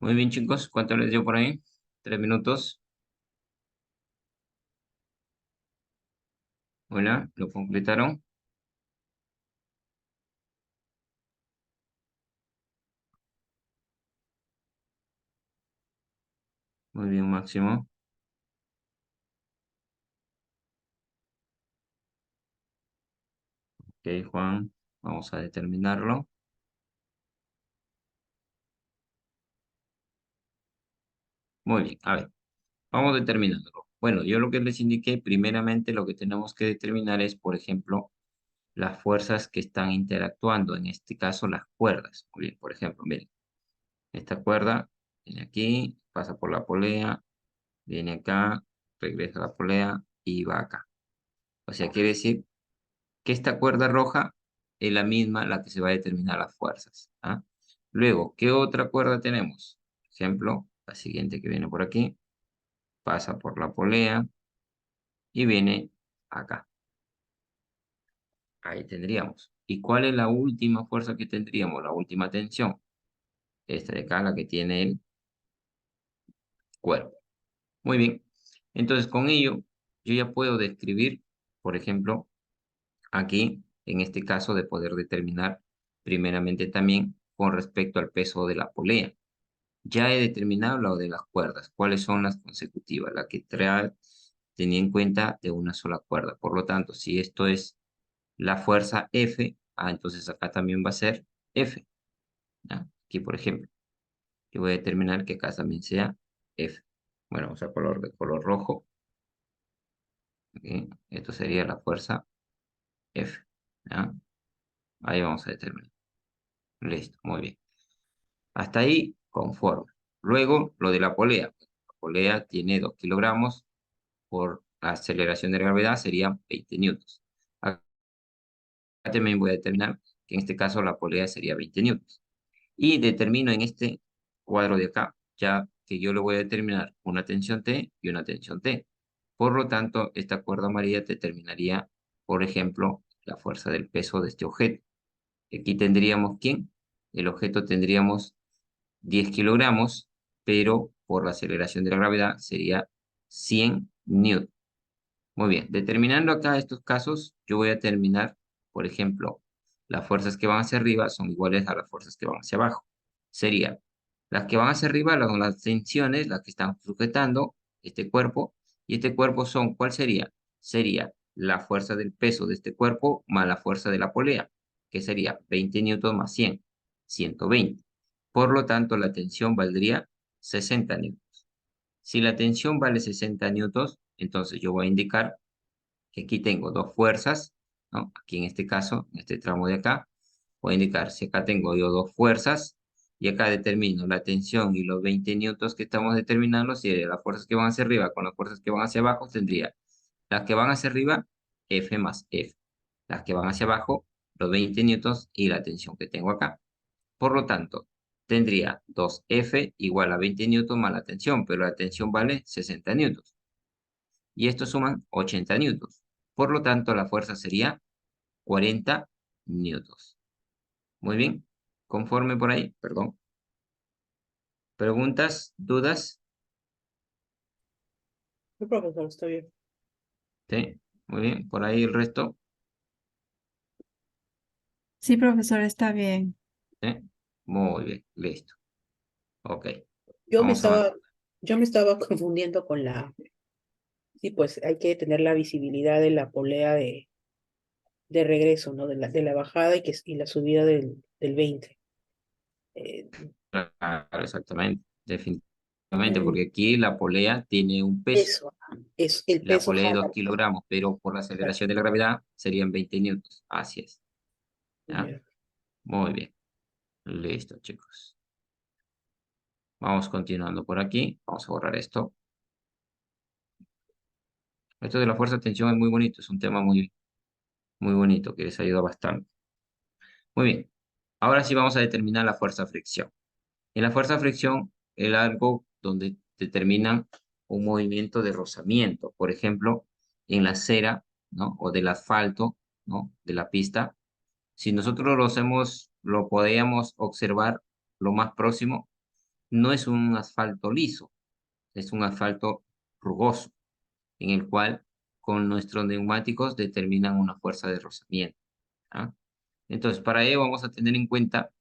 Muy bien, chicos. ¿Cuánto les dio por ahí? 3 minutos. Hola, ¿lo completaron? Muy bien, Máximo. Ok, Juan. Vamos a determinarlo. Muy bien, a ver. Vamos determinándolo. Bueno, yo lo que les indiqué, primeramente lo que tenemos que determinar es, por ejemplo, las fuerzas que están interactuando, en este caso las cuerdas. Muy bien, por ejemplo, miren, esta cuerda viene aquí, pasa por la polea, viene acá, regresa a la polea y va acá. O sea, quiere decir que esta cuerda roja es la misma la que se va a determinar las fuerzas. ¿Ah? Luego, ¿qué otra cuerda tenemos? Por ejemplo, la siguiente que viene por aquí, pasa por la polea y viene acá. Ahí tendríamos. ¿Y cuál es la última fuerza que tendríamos? La última tensión. Esta de acá, la que tiene el cuerpo. Muy bien. Entonces, con ello, yo ya puedo describir, por ejemplo, aquí, en este caso, de poder determinar primeramente también con respecto al peso de la polea. Ya he determinado lo de las cuerdas. ¿Cuáles son las consecutivas? La que tenía en cuenta de una sola cuerda. Por lo tanto, si esto es la fuerza F, entonces acá también va a ser F. ¿Ya? Aquí, por ejemplo, yo voy a determinar que acá también sea F. Bueno, vamos a color de color rojo. ¿Ok? Esto sería la fuerza F. ¿Ya? Ahí vamos a determinar. Listo, muy bien. Hasta ahí, conforme. Luego, lo de la polea. La polea tiene 2 kilogramos por la aceleración de la gravedad, serían 20 newtons. Acá también voy a determinar que en este caso la polea sería 20 newtons. Y determino en este cuadro de acá, ya que yo le voy a determinar una tensión T y una tensión T. Por lo tanto, esta cuerda amarilla determinaría, por ejemplo, la fuerza del peso de este objeto. Aquí tendríamos, ¿quién? El objeto tendríamos 10 kilogramos, pero por la aceleración de la gravedad sería 100 newtons. Muy bien, determinando acá estos casos, yo voy a determinar, por ejemplo, las fuerzas que van hacia arriba son iguales a las fuerzas que van hacia abajo. Sería, las que van hacia arriba son las tensiones, las que están sujetando este cuerpo, y este cuerpo son, ¿cuál sería? Sería la fuerza del peso de este cuerpo más la fuerza de la polea, que sería 20 newtons más 100, 120. Por lo tanto, la tensión valdría 60 newtons. Si la tensión vale 60 newtons, entonces yo voy a indicar que aquí tengo dos fuerzas, ¿no? Aquí en este caso, en este tramo de acá, voy a indicar si acá tengo yo dos fuerzas y acá determino la tensión y los 20 newtons que estamos determinando, si las fuerzas que van hacia arriba con las fuerzas que van hacia abajo, tendría las que van hacia arriba, F más F. Las que van hacia abajo, los 20 newtons y la tensión que tengo acá. Por lo tanto, tendría 2F igual a 20 newtons más la tensión, pero la tensión vale 60 newtons. Y estos suman 80 newtons. Por lo tanto, la fuerza sería 40 newtons. Muy bien. Conforme por ahí, perdón. ¿Preguntas? ¿Dudas? Sí, profesor, está bien. Sí. Muy bien. Por ahí el resto. Sí, profesor, está bien. ¿Sí? Muy bien. Listo. Ok. Yo me Vamos a avanzar. estaba, yo me estaba confundiendo con sí, pues hay que tener la visibilidad de la polea de regreso, ¿no? De la bajada y la subida del 20. Eh, Claro, exactamente. Definitivamente, mm, porque aquí la polea tiene un peso. Eso, es el La peso polea de 2 jala. kilogramos, pero por la aceleración de la gravedad serían 20 newtons. Así es. ¿Ya? Ya. Muy bien. Listo, chicos. Vamos continuando por aquí. Vamos a borrar esto. Esto de la fuerza de tensión es muy bonito. Es un tema muy, muy bonito que les ayuda bastante. Muy bien. Ahora sí vamos a determinar la fuerza de fricción. En la fuerza de fricción es algo donde determinan un movimiento de rozamiento. Por ejemplo, en la acera, ¿no? O del asfalto, ¿no? De la pista. Si nosotros lo podíamos observar lo más próximo, no es un asfalto liso, es un asfalto rugoso, en el cual con nuestros neumáticos determinan una fuerza de rozamiento. ¿Ah? Entonces, para ello vamos a tener en cuenta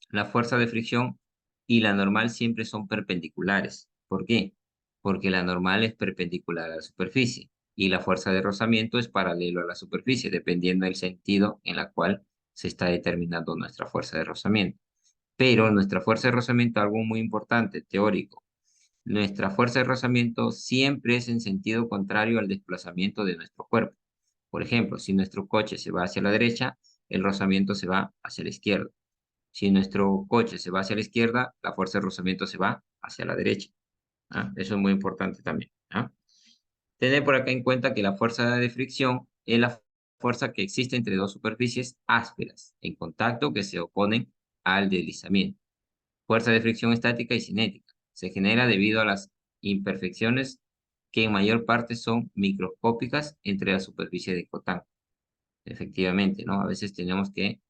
la fuerza de fricción y la normal siempre son perpendiculares. ¿Por qué? Porque la normal es perpendicular a la superficie y la fuerza de rozamiento es paralelo a la superficie, dependiendo del sentido en la cual se está determinando nuestra fuerza de rozamiento. Pero nuestra fuerza de rozamiento, algo muy importante, teórico, nuestra fuerza de rozamiento siempre es en sentido contrario al desplazamiento de nuestro cuerpo. Por ejemplo, si nuestro coche se va hacia la derecha, el rozamiento se va hacia la izquierda. Si nuestro coche se va hacia la izquierda, la fuerza de rozamiento se va hacia la derecha. ¿Ah? Eso es muy importante también. ¿Ah? Tener por acá en cuenta que la fuerza de fricción es la fuerza que existe entre dos superficies ásperas en contacto que se oponen al deslizamiento. Fuerza de fricción estática y cinética. Se genera debido a las imperfecciones que en mayor parte son microscópicas entre la superficie de contacto. Efectivamente, ¿no? A veces tenemos que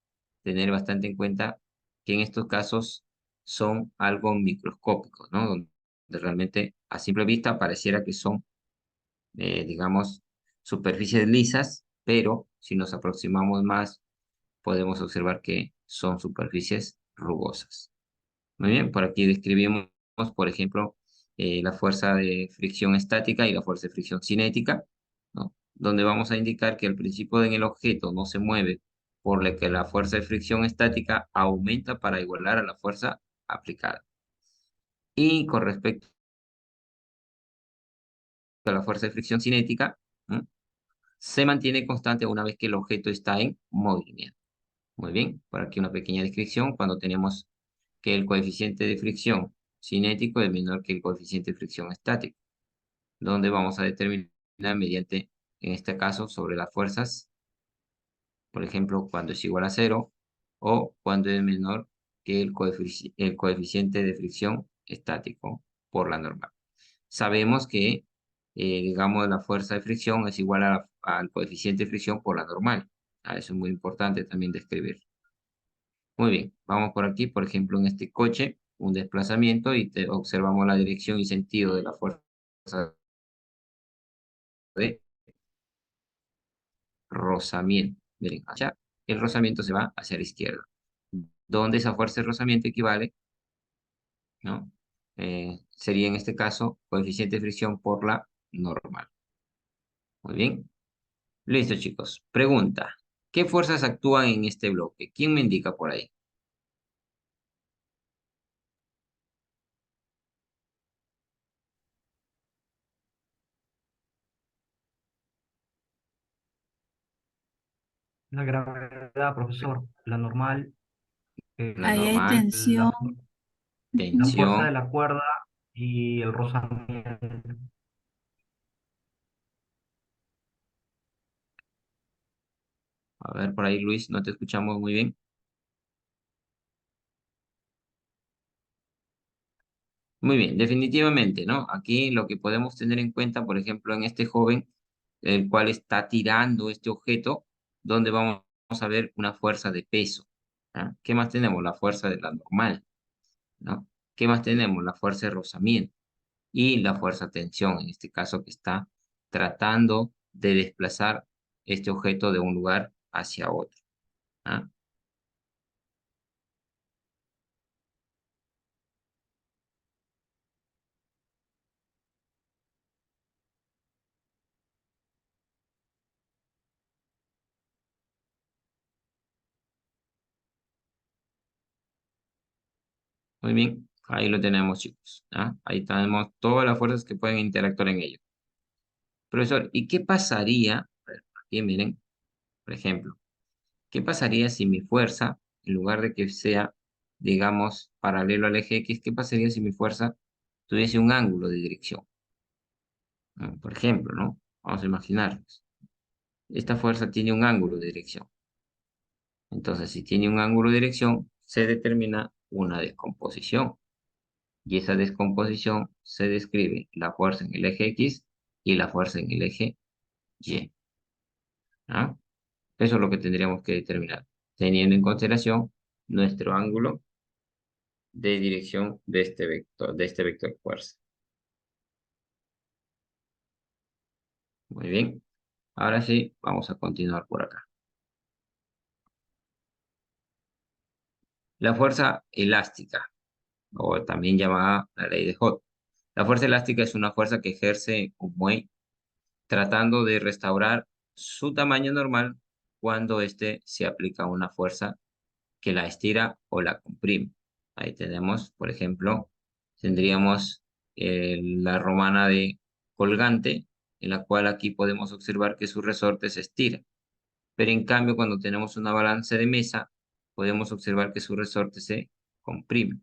tener bastante en cuenta que en estos casos son algo microscópicos, ¿no? Donde realmente a simple vista pareciera que son, digamos, superficies lisas, pero si nos aproximamos más, podemos observar que son superficies rugosas. Muy bien, por aquí describimos, por ejemplo, la fuerza de fricción estática y la fuerza de fricción cinética, ¿no? Donde vamos a indicar que al principio en el objeto no se mueve, por lo que la fuerza de fricción estática aumenta para igualar a la fuerza aplicada. Y con respecto a la fuerza de fricción cinética, ¿no? Se mantiene constante una vez que el objeto está en movimiento. Muy bien, por aquí una pequeña descripción cuando tenemos que el coeficiente de fricción cinético es menor que el coeficiente de fricción estático, donde vamos a determinar mediante, en este caso, sobre las fuerzas, por ejemplo, cuando es igual a 0 o cuando es menor que el coeficiente de fricción estático por la normal. Sabemos que, digamos, la fuerza de fricción es igual al coeficiente de fricción por la normal. Eso es muy importante también describir. Muy bien, vamos por aquí, por ejemplo, en este coche, un desplazamiento y observamos la dirección y sentido de la fuerza de rozamiento. Miren, allá el rozamiento se va hacia la izquierda, donde esa fuerza de rozamiento equivale, ¿no? Sería en este caso coeficiente de fricción por la normal. Muy bien, listo chicos. Pregunta, ¿qué fuerzas actúan en este bloque? ¿Quién me indica por ahí? La gravedad, profesor, la normal, La Ahí hay normal, tensión. la Ujú. fuerza de tensión. la cuerda y el rozamiento. A ver, por ahí Luis, no te escuchamos muy bien. Muy bien, definitivamente, ¿no? Aquí lo que podemos tener en cuenta, por ejemplo, en este joven, el cual está tirando este objeto, donde vamos a ver una fuerza de peso. ¿Ah? ¿Qué más tenemos? La fuerza de la normal, ¿no? ¿Qué más tenemos? La fuerza de rozamiento y la fuerza de tensión, en este caso que está tratando de desplazar este objeto de un lugar hacia otro. ¿Ah? Muy bien, ahí lo tenemos, chicos. ¿Ah? Ahí tenemos todas las fuerzas que pueden interactuar en ello. Profesor, ¿y qué pasaría? A ver, aquí miren, por ejemplo, ¿qué pasaría si mi fuerza, en lugar de que sea, digamos, paralelo al eje X, qué pasaría si mi fuerza tuviese un ángulo de dirección? ¿No? Por ejemplo, ¿no? Vamos a imaginarnos. Esta fuerza tiene un ángulo de dirección. Entonces, si tiene un ángulo de dirección, se determina una descomposición. Y esa descomposición se describe la fuerza en el eje X y la fuerza en el eje Y. ¿Ah? Eso es lo que tendríamos que determinar, teniendo en consideración nuestro ángulo de dirección de este vector fuerza. Muy bien. Ahora sí, vamos a continuar por acá. La fuerza elástica, o también llamada la ley de Hooke. La fuerza elástica es una fuerza que ejerce un muelle tratando de restaurar su tamaño normal cuando éste se aplica una fuerza que la estira o la comprime. Ahí tenemos, por ejemplo, tendríamos la romana de colgante, en la cual aquí podemos observar que su resorte se estira. Pero en cambio, cuando tenemos una balanza de mesa, podemos observar que su resorte se comprime.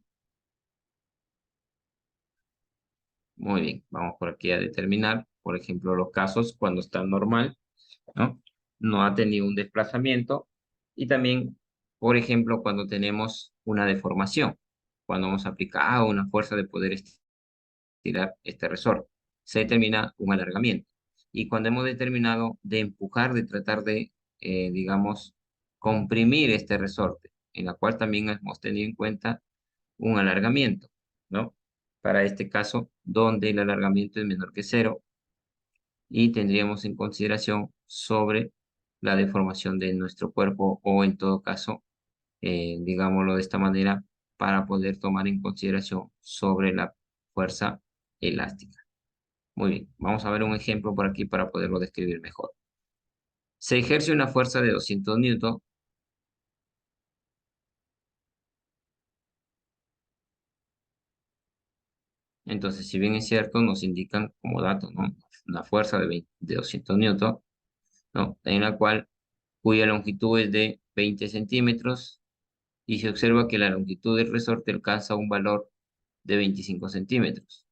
Muy bien, vamos por aquí a determinar, por ejemplo, los casos cuando está normal, ¿no? No ha tenido un desplazamiento. Y también, por ejemplo, cuando tenemos una deformación, cuando hemos aplicado una fuerza de poder estirar este resorte, se determina un alargamiento. Y cuando hemos determinado de empujar, de tratar de, digamos, comprimir este resorte, en la cual también hemos tenido en cuenta un alargamiento, ¿no? Para este caso, donde el alargamiento es menor que cero, y tendríamos en consideración sobre la deformación de nuestro cuerpo, o en todo caso, digámoslo de esta manera, para poder tomar en consideración sobre la fuerza elástica. Muy bien, vamos a ver un ejemplo por aquí para poderlo describir mejor. Se ejerce una fuerza de 200 newton. Entonces, si bien es cierto, nos indican como dato, ¿no? Una fuerza de 200 newton, ¿no? En la cuya longitud es de 20 centímetros, y se observa que la longitud del resorte alcanza un valor de 25 centímetros.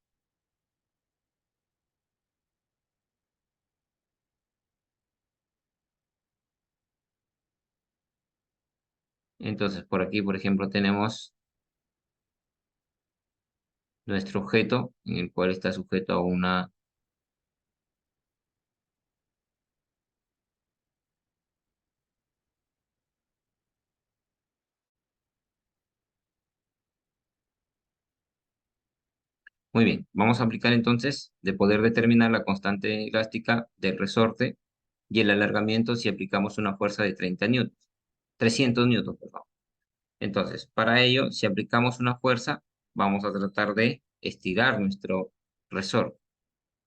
Entonces, por aquí, por ejemplo, tenemos nuestro objeto, en el cual está sujeto a una... Muy bien, vamos a aplicar entonces de poder determinar la constante elástica del resorte y el alargamiento si aplicamos una fuerza de 30 newtons, 300 newtons, perdón. Entonces, para ello, si aplicamos una fuerza, vamos a tratar de estirar nuestro resorte,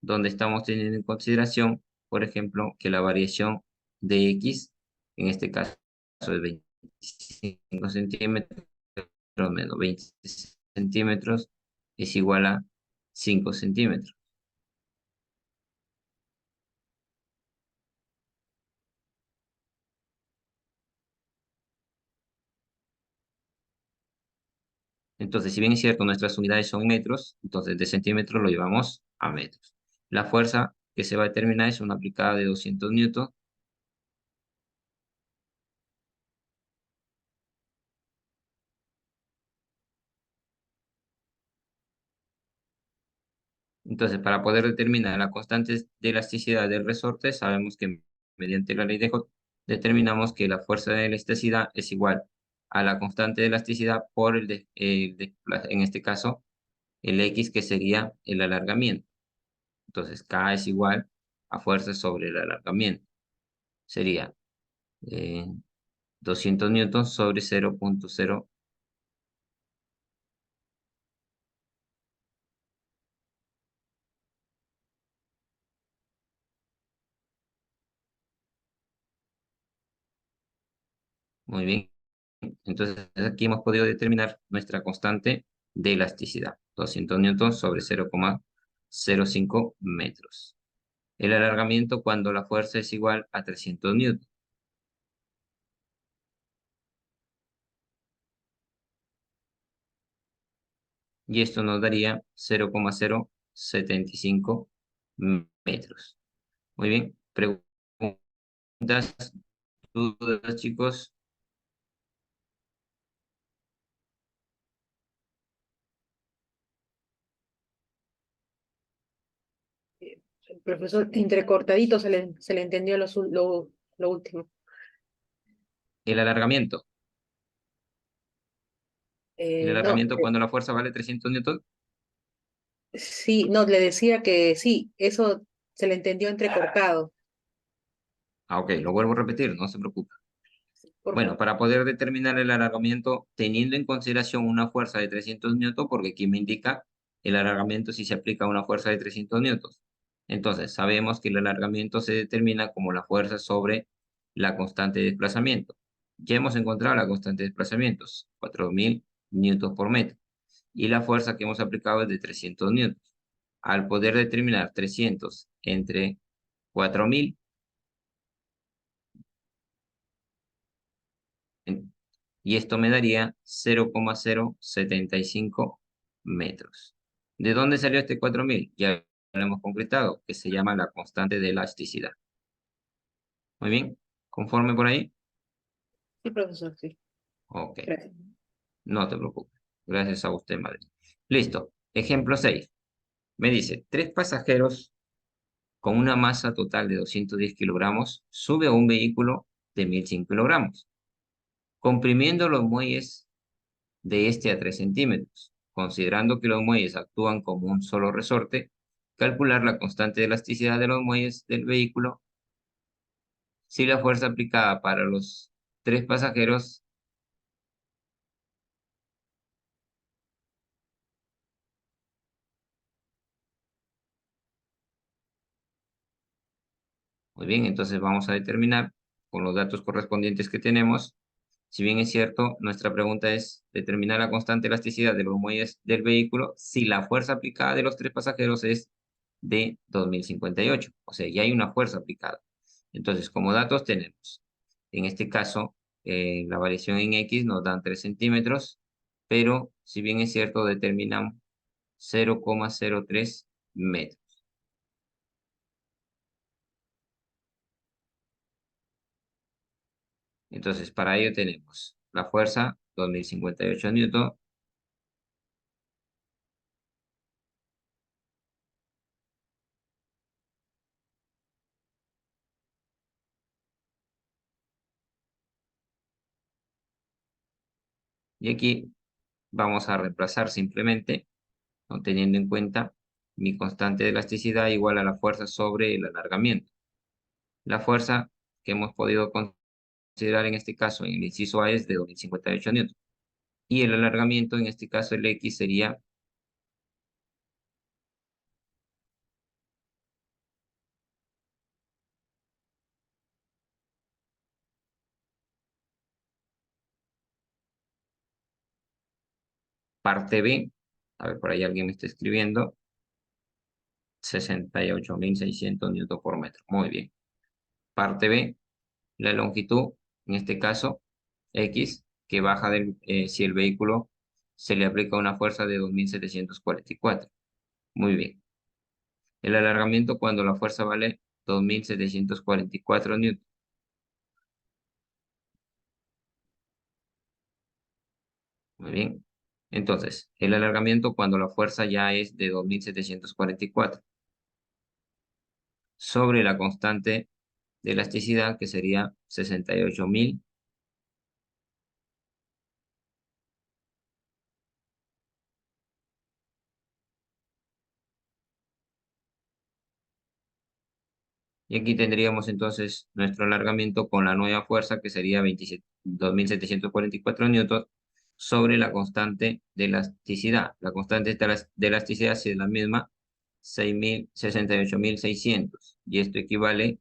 donde estamos teniendo en consideración, por ejemplo, que la variación de X, en este caso es 25 centímetros menos 20 centímetros, es igual a 5 centímetros. Entonces, si bien es cierto, nuestras unidades son metros, entonces de centímetros lo llevamos a metros. La fuerza que se va a determinar es una aplicada de 200 newtons. Entonces, para poder determinar la constante de elasticidad del resorte, sabemos que mediante la ley de Hooke determinamos que la fuerza de elasticidad es igual a la constante de elasticidad por en este caso, el X, que sería el alargamiento. Entonces, K es igual a fuerza sobre el alargamiento. Sería 200 newtons sobre 0.0. Muy bien. Entonces, aquí hemos podido determinar nuestra constante de elasticidad, 200 newtons sobre 0,05 metros. El alargamiento cuando la fuerza es igual a 300 newtons. Y esto nos daría 0,075 metros. Muy bien. Preguntas, dudas, chicos. El profesor, entrecortadito se le entendió lo último. El alargamiento. ¿El No, alargamiento cuando la fuerza vale 300 newton? sí, no, le decía que sí, eso se le entendió entrecortado. Ah, ok, lo vuelvo a repetir, no se preocupe. Por Bueno, favor. para poder determinar el alargamiento teniendo en consideración una fuerza de 300 newton, porque aquí me indica el alargamiento si se aplica una fuerza de 300 newtons. Entonces, sabemos que el alargamiento se determina como la fuerza sobre la constante de desplazamiento. Ya hemos encontrado la constante de desplazamientos, 4000 newtons por metro. Y la fuerza que hemos aplicado es de 300 newtons. Al poder determinar 300 entre 4000, y esto me daría 0,075 metros. ¿De dónde salió este 4000? Ya lo hemos concretado, que se llama la constante de elasticidad. Muy bien, ¿conforme por ahí? Sí, profesor, sí. Ok, Gracias. no te preocupes. Gracias a usted, madre. Listo. Ejemplo 6. Me dice, 3 pasajeros con una masa total de 210 kilogramos sube a un vehículo de 1005 kilogramos, comprimiendo los muelles de este a 3 centímetros. Considerando que los muelles actúan como un solo resorte, calcular la constante de elasticidad de los muelles del vehículo si la fuerza aplicada para los 3 pasajeros. Muy bien, entonces vamos a determinar con los datos correspondientes que tenemos. Si bien es cierto, nuestra pregunta es determinar la constante elasticidad de los muelles del vehículo si la fuerza aplicada de los 3 pasajeros es de 2058. O sea, ya hay una fuerza aplicada. Entonces, como datos tenemos, en este caso, la variación en X nos dan 3 centímetros, pero si bien es cierto, determinamos 0,03 metros. Entonces, para ello tenemos la fuerza, 2058 newton, y aquí vamos a reemplazar simplemente, ¿no?, teniendo en cuenta mi constante de elasticidad igual a la fuerza sobre el alargamiento. La fuerza que hemos podido considerar en este caso, en el inciso A, es de 2058 newton. Y el alargamiento, en este caso el X, sería parte B. A ver, por ahí alguien me está escribiendo. 68.600 newton por metro. Muy bien. Parte B, la longitud, en este caso, X, que baja si el vehículo se le aplica una fuerza de 2744. Muy bien. El alargamiento cuando la fuerza vale 2744 newton. Muy bien. Entonces, el alargamiento cuando la fuerza ya es de 2744 sobre la constante de elasticidad, que sería 68.000. Y aquí tendríamos entonces nuestro alargamiento con la nueva fuerza, que sería 2744 newton sobre la constante de elasticidad. La constante de elasticidad es la misma, 68.600. Y esto equivale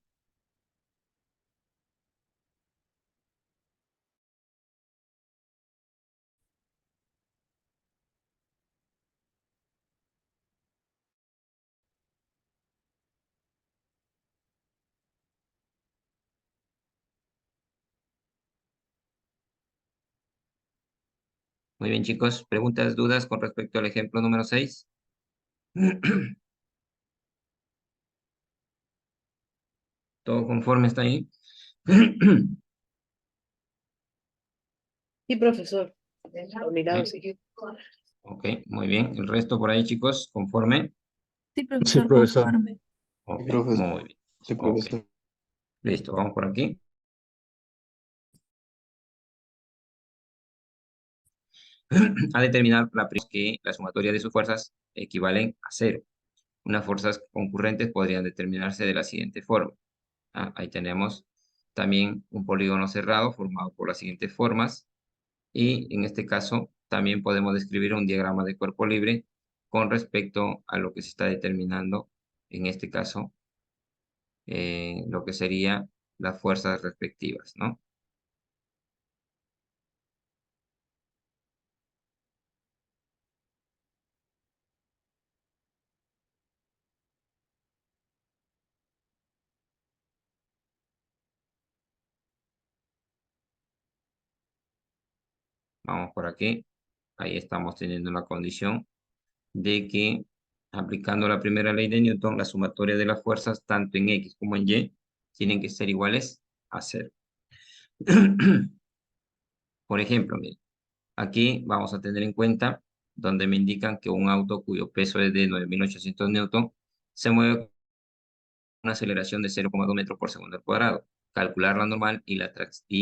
muy bien, chicos. ¿Preguntas, dudas con respecto al ejemplo número 6? ¿Todo conforme está ahí? Sí, profesor. Obligado, sí. Ok, muy bien. El resto por ahí, chicos, conforme. Sí, Sí, profesor, profesor. conforme. Ok, profesor. muy bien. Sí, Ok, profesor. listo, vamos por aquí. a determinar que la sumatoria de sus fuerzas equivalen a cero. Unas fuerzas concurrentes podrían determinarse de la siguiente forma. Ahí tenemos también un polígono cerrado formado por las siguientes formas. Y en este caso también podemos describir un diagrama de cuerpo libre con respecto a lo que se está determinando, en este caso, lo que sería las fuerzas respectivas, ¿no? Vamos por aquí. Ahí estamos teniendo la condición de que aplicando la primera ley de Newton, la sumatoria de las fuerzas tanto en X como en Y tienen que ser iguales a cero. Por ejemplo, miren, aquí vamos a tener en cuenta donde me indican que un auto cuyo peso es de 9.800 newton se mueve con una aceleración de 0,2 metros por segundo al cuadrado. Calcular la normal y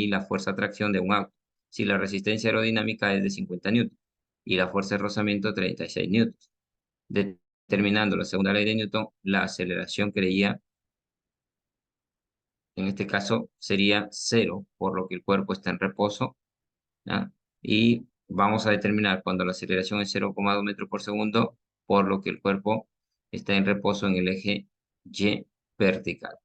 la fuerza de tracción de un auto. Si la resistencia aerodinámica es de 50 newton y la fuerza de rozamiento 36 newtons. Determinando la segunda ley de Newton, la aceleración creía, en este caso, sería cero, por lo que el cuerpo está en reposo, ¿ya? Y vamos a determinar cuando la aceleración es 0,2 metros por segundo, por lo que el cuerpo está en reposo en el eje Y vertical.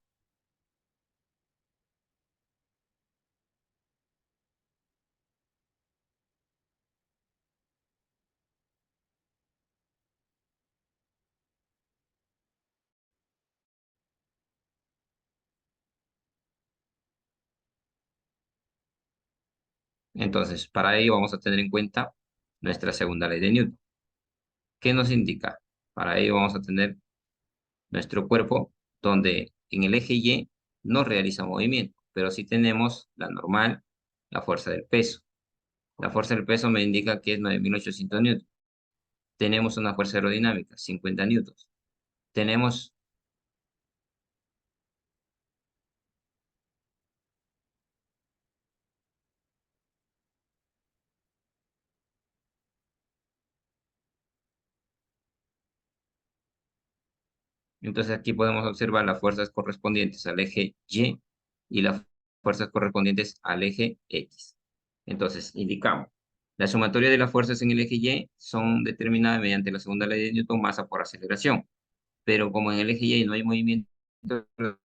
Entonces, para ello vamos a tener en cuenta nuestra segunda ley de Newton. ¿Qué nos indica? Para ello vamos a tener nuestro cuerpo donde en el eje Y no realiza movimiento, pero sí tenemos la normal, la fuerza del peso. La fuerza del peso me indica que es 9.800 newtons. Tenemos una fuerza aerodinámica, 50 newtons. Tenemos, entonces aquí podemos observar las fuerzas correspondientes al eje Y las fuerzas correspondientes al eje X. Entonces, indicamos, la sumatoria de las fuerzas en el eje Y son determinadas mediante la segunda ley de Newton, masa por aceleración. Pero como en el eje Y no hay movimiento, la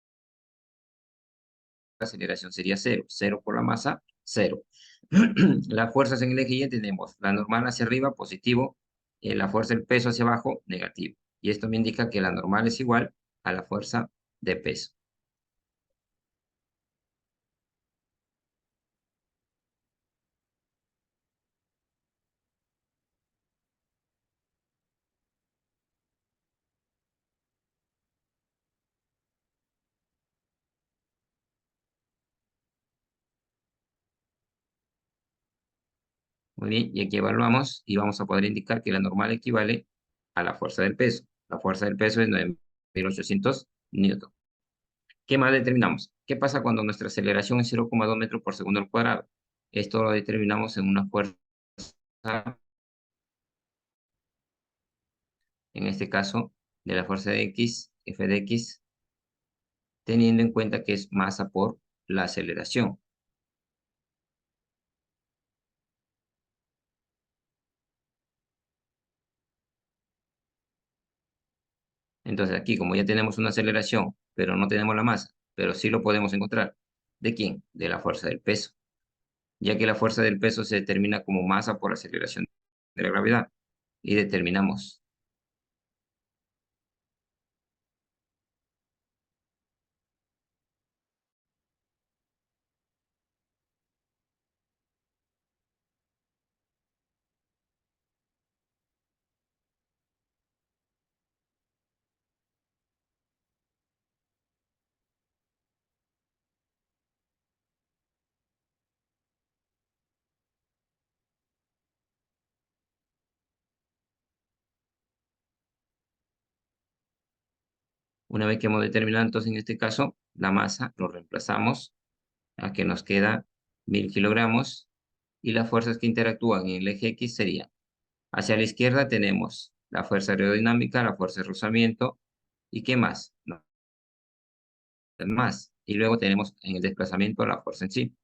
aceleración sería cero. Cero por la masa, cero. Las fuerzas en el eje Y tenemos la normal hacia arriba, positivo, la fuerza del peso hacia abajo, negativo. Y esto me indica que la normal es igual a la fuerza de peso. Muy bien, y aquí evaluamos y vamos a poder indicar que la normal equivale a la fuerza del peso. La fuerza del peso es 9.800 newton. ¿Qué más determinamos? ¿Qué pasa cuando nuestra aceleración es 0,2 metros por segundo al cuadrado? Esto lo determinamos en una fuerza, en este caso, de la fuerza de X, f de X, teniendo en cuenta que es masa por la aceleración. Entonces aquí, como ya tenemos una aceleración, pero no tenemos la masa, pero sí lo podemos encontrar. ¿De quién? De la fuerza del peso, ya que la fuerza del peso se determina como masa por aceleración de la gravedad. Y determinamos. Una vez que hemos determinado, entonces en este caso, la masa lo reemplazamos a que nos queda 1.000 kilogramos y las fuerzas que interactúan en el eje X serían, hacia la izquierda tenemos la fuerza aerodinámica, la fuerza de rozamiento, ¿y qué más? No, más. Y luego tenemos en el desplazamiento la fuerza en sí.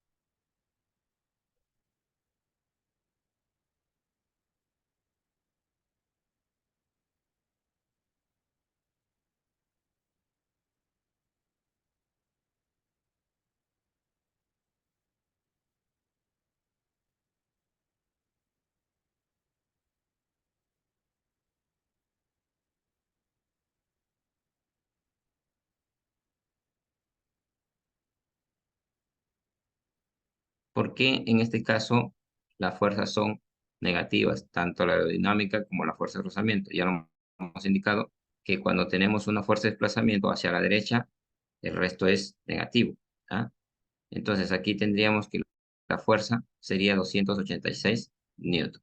¿Por qué en este caso las fuerzas son negativas, tanto la aerodinámica como la fuerza de rozamiento? Ya lo hemos indicado que cuando tenemos una fuerza de desplazamiento hacia la derecha, el resto es negativo. ¿Ah? Entonces aquí tendríamos que la fuerza sería 286 newton.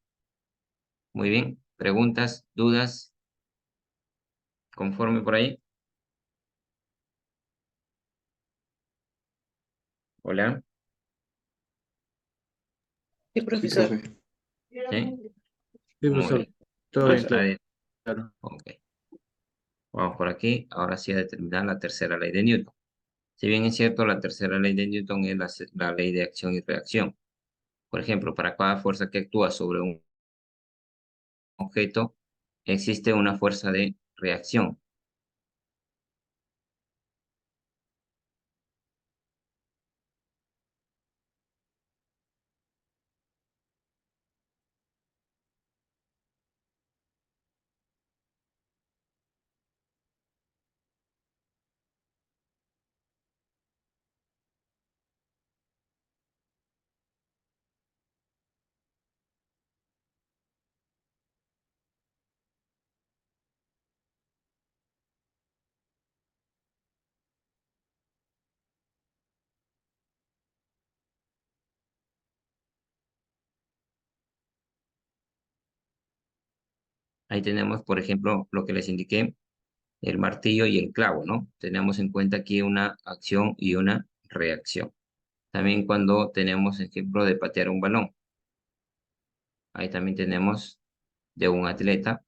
Muy bien, preguntas, dudas, conforme por ahí. Hola, Sí, Sí, profesor. profe. ¿sí? Sí, Muy profesor. bien. Todo Vamos bien, a, claro. ok. Vamos por aquí, ahora sí a determinar la tercera ley de Newton. Si bien es cierto, la tercera ley de Newton es la ley de acción y reacción. Por ejemplo, para cada fuerza que actúa sobre un objeto, existe una fuerza de reacción. Ahí tenemos, por ejemplo, lo que les indiqué, el martillo y el clavo, ¿no? Tenemos en cuenta aquí una acción y una reacción. También cuando tenemos ejemplo de patear un balón. Ahí también tenemos de un atleta.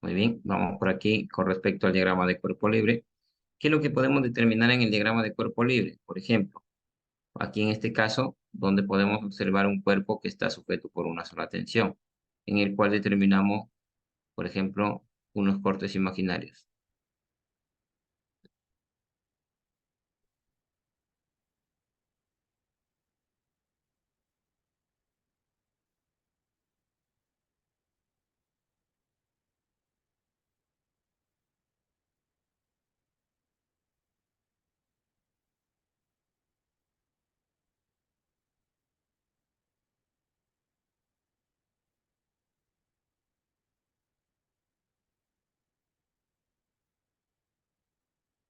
Muy bien, vamos por aquí con respecto al diagrama de cuerpo libre. ¿Qué es lo que podemos determinar en el diagrama de cuerpo libre? Por ejemplo, aquí en este caso, donde podemos observar un cuerpo que está sujeto por una sola tensión, en el cual determinamos, por ejemplo, unos cortes imaginarios.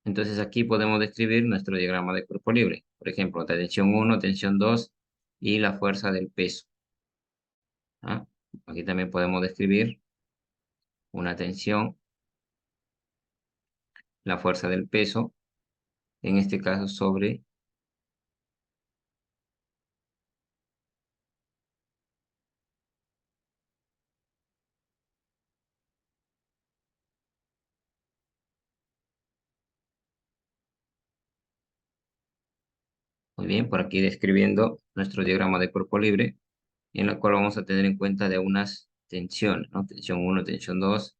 Entonces aquí podemos describir nuestro diagrama de cuerpo libre. Por ejemplo, tensión 1, tensión 2 y la fuerza del peso. ¿Ah? Aquí también podemos describir una tensión, la fuerza del peso, en este caso sobre. Muy bien, por aquí describiendo nuestro diagrama de cuerpo libre, en la cual vamos a tener en cuenta de unas tensiones, ¿no? Tensión 1, tensión 2,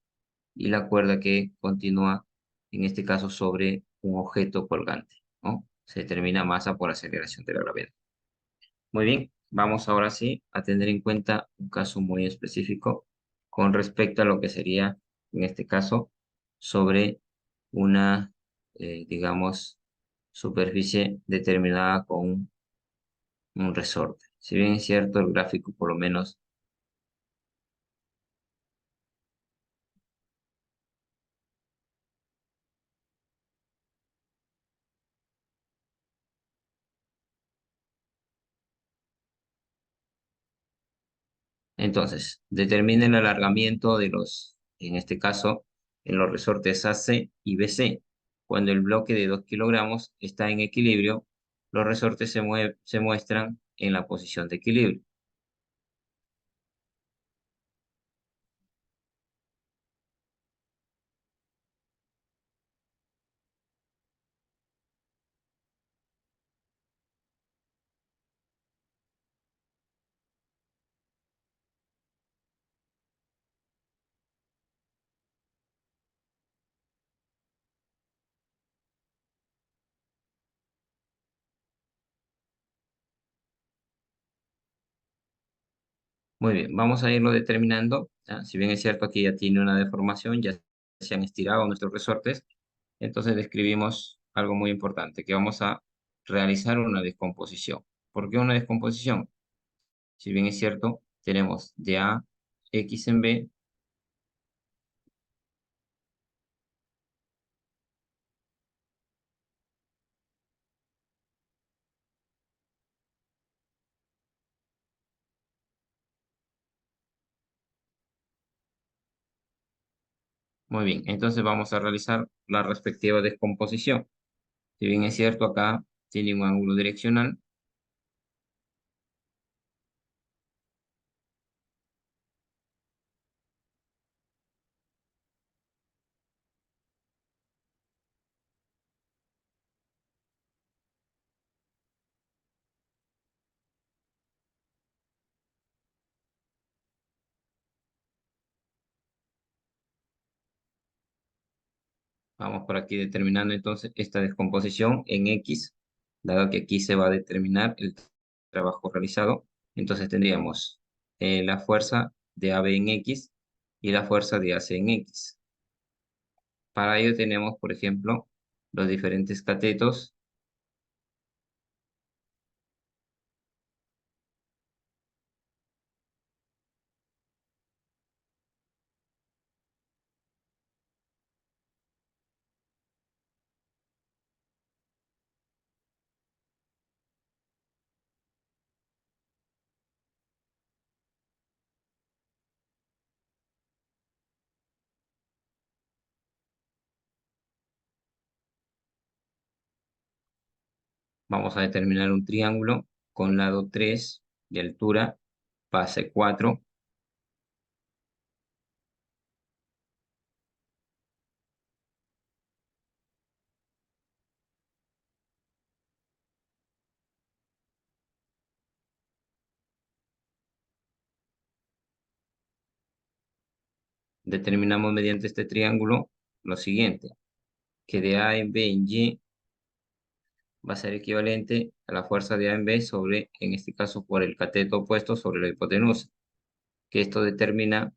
y la cuerda que continúa, en este caso, sobre un objeto colgante, ¿no? Se determina masa por aceleración de la gravedad. Muy bien, vamos ahora sí a tener en cuenta un caso muy específico con respecto a lo que sería, en este caso, sobre una, digamos, superficie determinada con un resorte. Si bien es cierto, el gráfico por lo menos. Entonces, determine el alargamiento de los, en este caso, en los resortes AC y BC. Cuando el bloque de 2 kilogramos está en equilibrio, los resortes se muestran en la posición de equilibrio. Muy bien, vamos a irlo determinando. ¿Ya? Si bien es cierto aquí ya tiene una deformación, ya se han estirado nuestros resortes, entonces describimos algo muy importante, que vamos a realizar una descomposición. ¿Por qué una descomposición? Si bien es cierto, tenemos de A, X en B. Muy bien, entonces vamos a realizar la respectiva descomposición. Si bien es cierto, acá tiene un ángulo direccional, vamos por aquí determinando entonces esta descomposición en X, dado que aquí se va a determinar el trabajo realizado. Entonces tendríamos la fuerza de AB en X y la fuerza de AC en X. Para ello tenemos, por ejemplo, los diferentes catetos. Vamos a determinar un triángulo con lado 3 de altura, base 4. Determinamos mediante este triángulo lo siguiente, que de A en B en Y va a ser equivalente a la fuerza de A en B sobre, en este caso, por el cateto opuesto sobre la hipotenusa, que esto determina,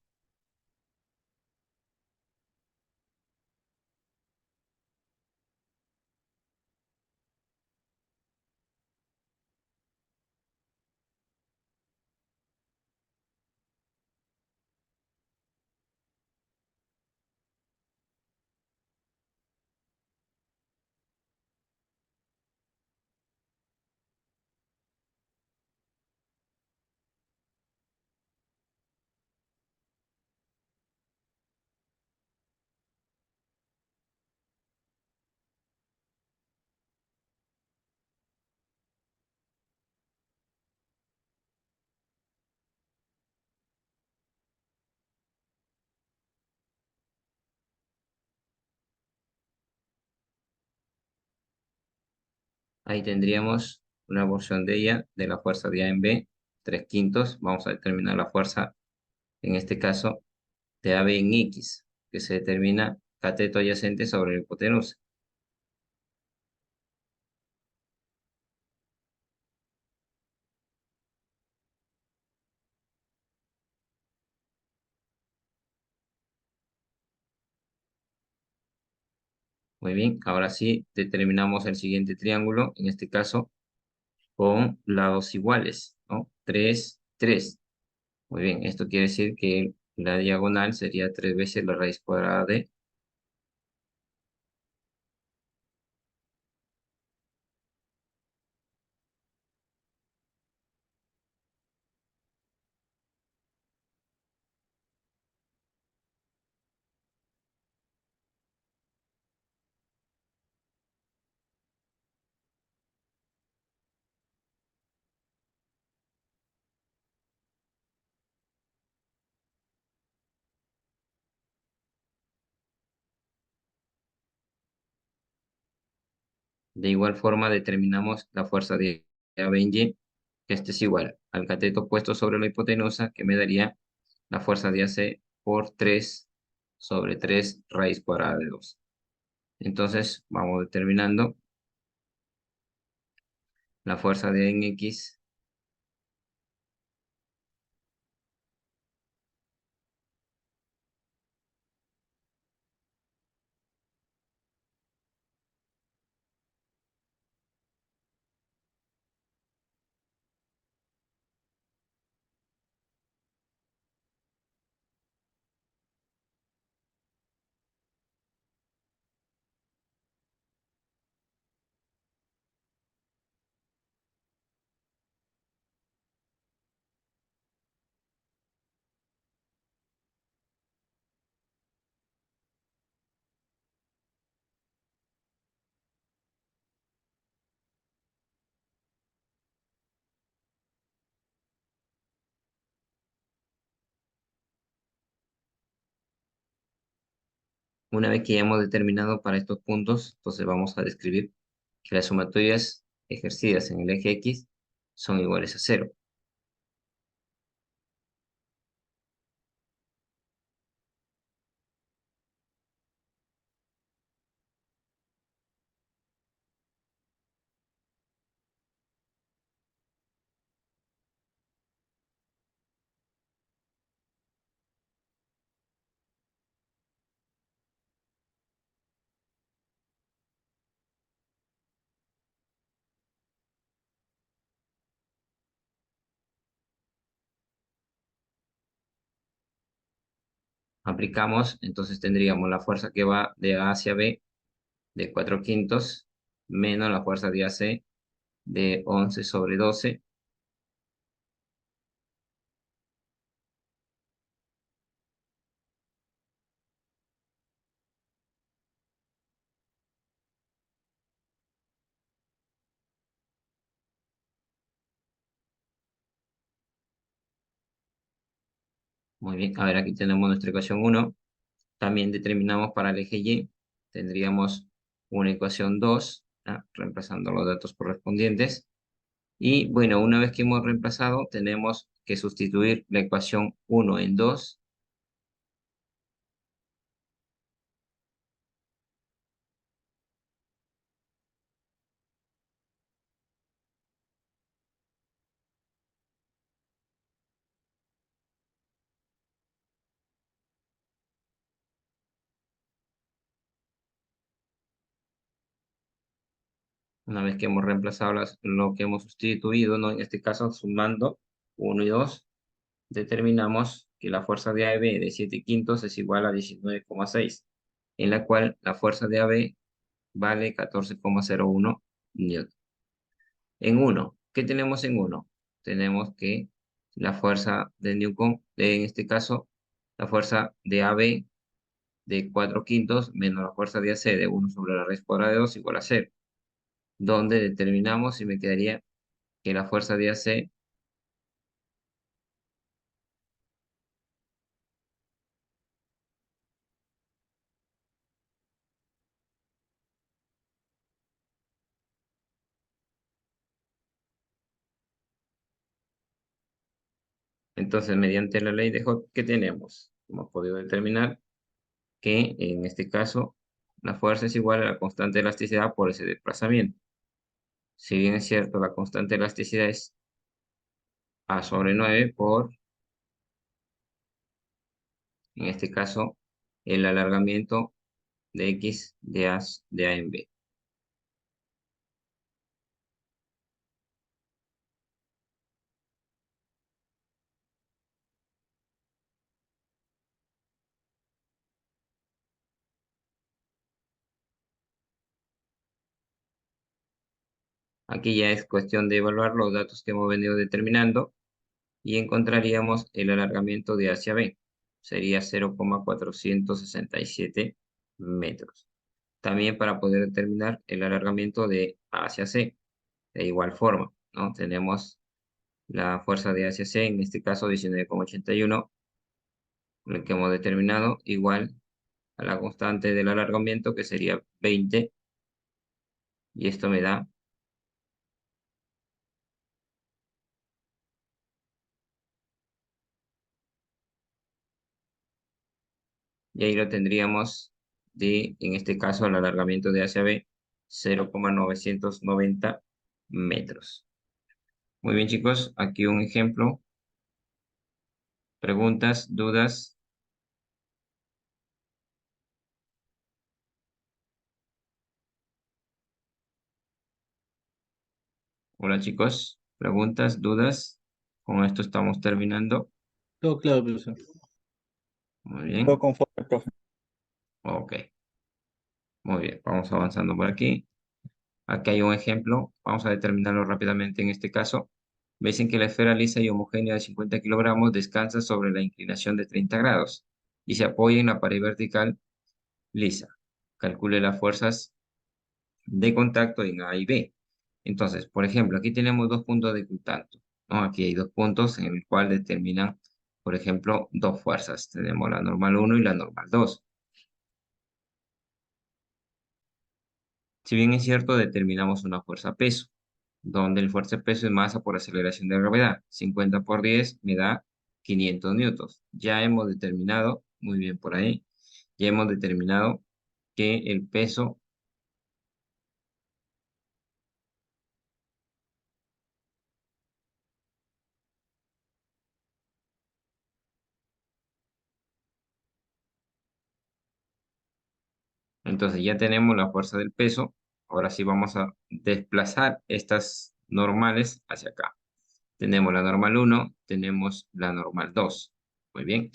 ahí tendríamos una porción de ella, de la fuerza de A en B, 3/5. Vamos a determinar la fuerza, en este caso, de AB en X, que se determina cateto adyacente sobre la hipotenusa. Muy bien, ahora sí determinamos el siguiente triángulo, en este caso con lados iguales, ¿no? 3, 3. Muy bien, esto quiere decir que la diagonal sería 3 veces la raíz cuadrada de... De igual forma determinamos la fuerza de AB en Y, que este es igual al cateto puesto sobre la hipotenusa, que me daría la fuerza de AC por 3 sobre 3 raíz cuadrada de 2. Entonces vamos determinando la fuerza de A en X. Una vez que ya hemos determinado para estos puntos, entonces vamos a describir que las sumatorias ejercidas en el eje X son iguales a 0. Aplicamos, entonces tendríamos la fuerza que va de A hacia B de 4/5 menos la fuerza de AC de 11 sobre 12. Muy bien, a ver, aquí tenemos nuestra ecuación 1. También determinamos para el eje Y, tendríamos una ecuación 2, ¿ah? Reemplazando los datos correspondientes. Y bueno, una vez que hemos reemplazado, tenemos que sustituir la ecuación 1 en 2. Una vez que hemos reemplazado lo que hemos sustituido, ¿no? En este caso, sumando 1 y 2, determinamos que la fuerza de AB de 7/5 es igual a 19,6, en la cual la fuerza de AB vale 14,01 newton. En 1, ¿qué tenemos en 1? Tenemos que la fuerza de Newton, en este caso, la fuerza de AB de 4/5 menos la fuerza de AC de 1 sobre la raíz cuadrada de 2 igual a 0, donde determinamos y me quedaría que la fuerza de AC, entonces mediante la ley de Hooke, ¿qué tenemos? Hemos podido determinar que en este caso la fuerza es igual a la constante de elasticidad por ese desplazamiento. Si bien es cierto, la constante de elasticidad es A sobre 9 por, en este caso, el alargamiento de X de A en B. Aquí ya es cuestión de evaluar los datos que hemos venido determinando y encontraríamos el alargamiento de A hacia B. Sería 0,467 metros. También para poder determinar el alargamiento de A hacia C. De igual forma, ¿no? Tenemos la fuerza de A hacia C, en este caso 19,81, lo que hemos determinado, igual a la constante del alargamiento, que sería 20, y esto me da y ahí lo tendríamos en este caso, el alargamiento de A hacia B, 0,990 metros. Muy bien, chicos, aquí un ejemplo. Preguntas, dudas. Hola, chicos. Preguntas, dudas. Con esto estamos terminando. Todo claro, profesor. Muy bien. Todo conforme, profe. Ok. Muy bien. Vamos avanzando por aquí. Aquí hay un ejemplo. Vamos a determinarlo rápidamente en este caso. Dicen que la esfera lisa y homogénea de 50 kilogramos descansa sobre la inclinación de 30 grados y se apoya en la pared vertical lisa. Calcule las fuerzas de contacto en A y B. Entonces, por ejemplo, aquí tenemos dos puntos de contacto, ¿no? Aquí hay dos puntos en el cual determinan, por ejemplo, dos fuerzas. Tenemos la normal 1 y la normal 2. Si bien es cierto, determinamos una fuerza peso, donde el fuerza peso es masa por aceleración de gravedad. 50 por 10 me da 500 newtons. Ya hemos determinado, muy bien por ahí, ya hemos determinado que el peso, entonces ya tenemos la fuerza del peso. Ahora sí vamos a desplazar estas normales hacia acá. Tenemos la normal 1, tenemos la normal 2. Muy bien.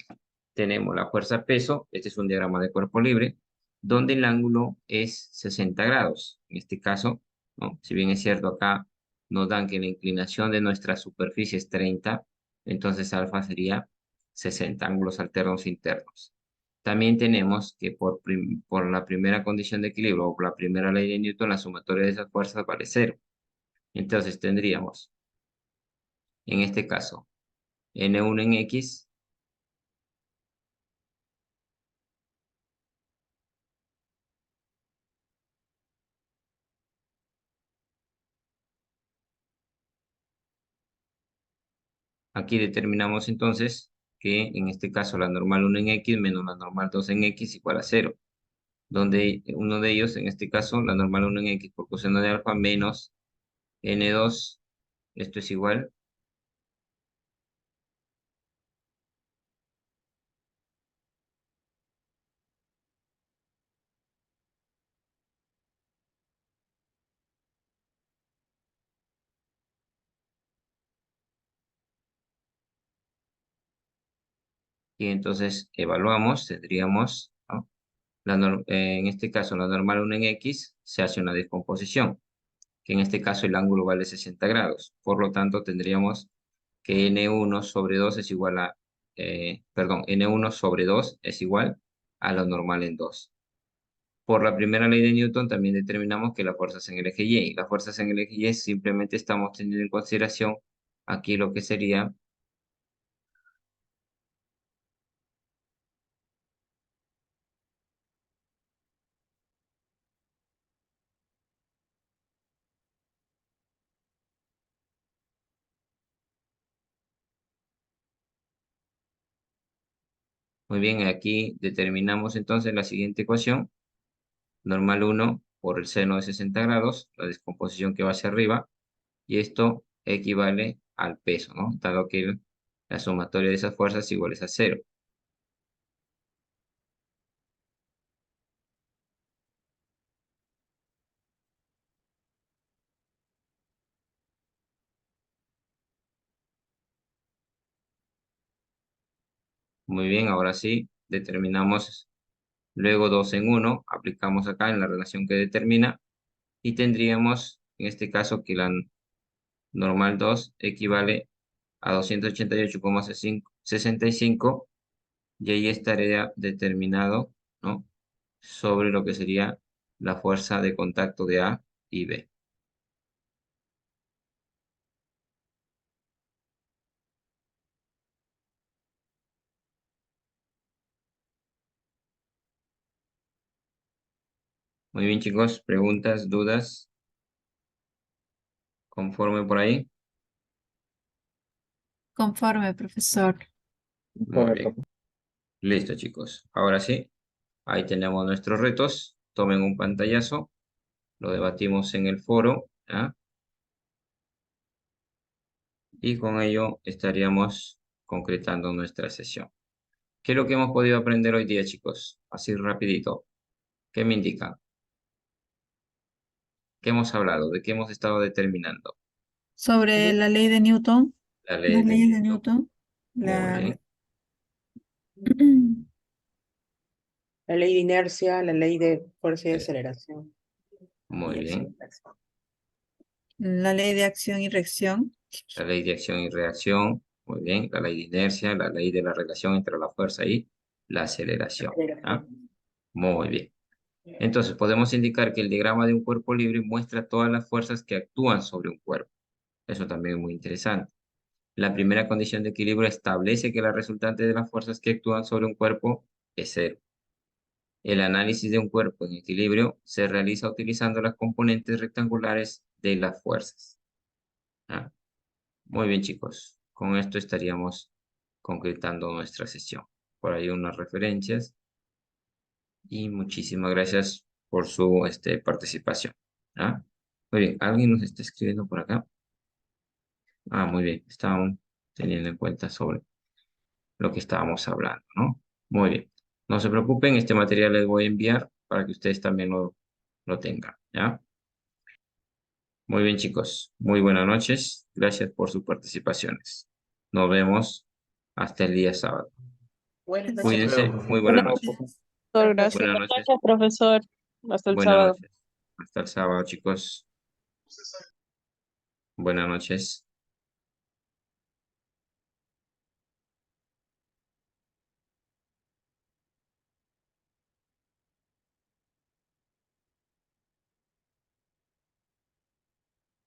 Tenemos la fuerza peso. Este es un diagrama de cuerpo libre, donde el ángulo es 60 grados. En este caso, ¿no? Si bien es cierto acá nos dan que la inclinación de nuestra superficie es 30, entonces alfa sería 60 ángulos alternos internos. También tenemos que por la primera condición de equilibrio o por la primera ley de Newton, la sumatoria de esas fuerzas vale 0. Entonces tendríamos, en este caso, N1 en X, aquí determinamos entonces que en este caso la normal 1 en X menos la normal 2 en X igual a 0, donde uno de ellos, en este caso, la normal 1 en X por coseno de alfa menos N2, esto es igual. Y entonces evaluamos, tendríamos, ¿no? En este caso, la normal 1 en X se hace una descomposición, que en este caso el ángulo vale 60 grados. Por lo tanto, tendríamos que N1 sobre 2 es igual a, perdón, N1 sobre 2 es igual a lo normal en 2. Por la primera ley de Newton también determinamos que las fuerzas en el eje Y. Las fuerzas en el eje Y simplemente estamos teniendo en consideración aquí lo que sería, muy bien, aquí determinamos entonces la siguiente ecuación. Normal 1 por el seno de 60 grados, la descomposición que va hacia arriba, y esto equivale al peso, ¿no? Dado que la sumatoria de esas fuerzas igual es a 0. Muy bien, ahora sí, determinamos luego 2 en 1, aplicamos acá en la relación que determina, y tendríamos en este caso que la normal 2 equivale a 288,65 y ahí estaría determinado, ¿no? Sobre lo que sería la fuerza de contacto de A y B. Muy bien, chicos. ¿Preguntas, dudas? ¿Conforme por ahí? Conforme, profesor. Muy bien. Listo, chicos. Ahora sí, ahí tenemos nuestros retos. Tomen un pantallazo. Lo debatimos en el foro, ¿ya? Y con ello estaríamos concretando nuestra sesión. ¿Qué es lo que hemos podido aprender hoy día, chicos? Así rapidito. ¿Qué me indican? ¿Qué hemos hablado? ¿De qué hemos estado determinando? Sobre la ley de Newton, La ley las de leyes de Newton. Newton, Muy bien. La ley de inercia, la ley de fuerza y Sí. aceleración. Muy Y bien. la ley de acción y reacción, La ley de acción y reacción. Muy bien. La ley de inercia, la ley de la relación entre la fuerza y la aceleración. ¿Ah? Muy bien. Entonces, podemos indicar que el diagrama de un cuerpo libre muestra todas las fuerzas que actúan sobre un cuerpo. Eso también es muy interesante. La primera condición de equilibrio establece que la resultante de las fuerzas que actúan sobre un cuerpo es cero. El análisis de un cuerpo en equilibrio se realiza utilizando las componentes rectangulares de las fuerzas. ¿Ah? Muy bien, chicos. Con esto estaríamos concretando nuestra sesión. Por ahí unas referencias. Y muchísimas gracias por su participación. ¿Ah? Muy bien, ¿alguien nos está escribiendo por acá? Ah, muy bien, estaban teniendo en cuenta sobre lo que estábamos hablando, ¿no? Muy bien. No se preocupen, este material les voy a enviar para que ustedes también lo tengan, ¿ya? Muy bien, chicos. Muy buenas noches. Gracias por sus participaciones. Nos vemos hasta el día sábado. Buenas noches. Cuídense. Muy buenas noches. Profesor, gracias. Buenas noches. Gracias, profesor. Hasta el Buenas sábado. noches. Hasta el sábado, chicos. Buenas noches.